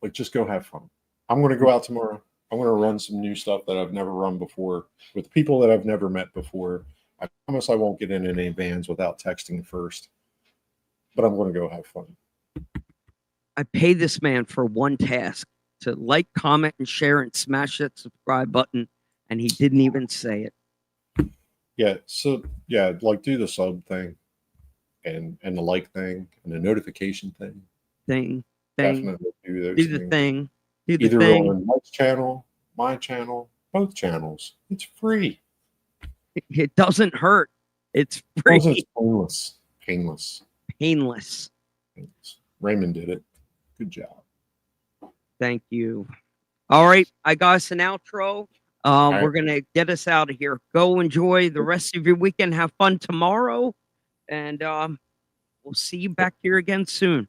Like, just go have fun. I'm going to go out tomorrow. I'm going to run some new stuff that I've never run before with people that I've never met before. I promise I won't get in any vans without texting first, but I'm going to go have fun. I pay this man for one task: to like, comment, and share, and smash that subscribe button. And he didn't even say it. Yeah. So yeah, like, do the sub thing and the like thing and the notification thing. Definitely do those do the things. thing. Do the Either thing. on Mike's channel, my channel, both channels. It's free. It doesn't hurt. It's free. It's painless. Painless. Painless. Raymond did it. Good job. Thank you. All right, I got us an outro. right. We're gonna get us out of here. Go enjoy the rest of your weekend. Have fun tomorrow, and we'll see you back here again soon.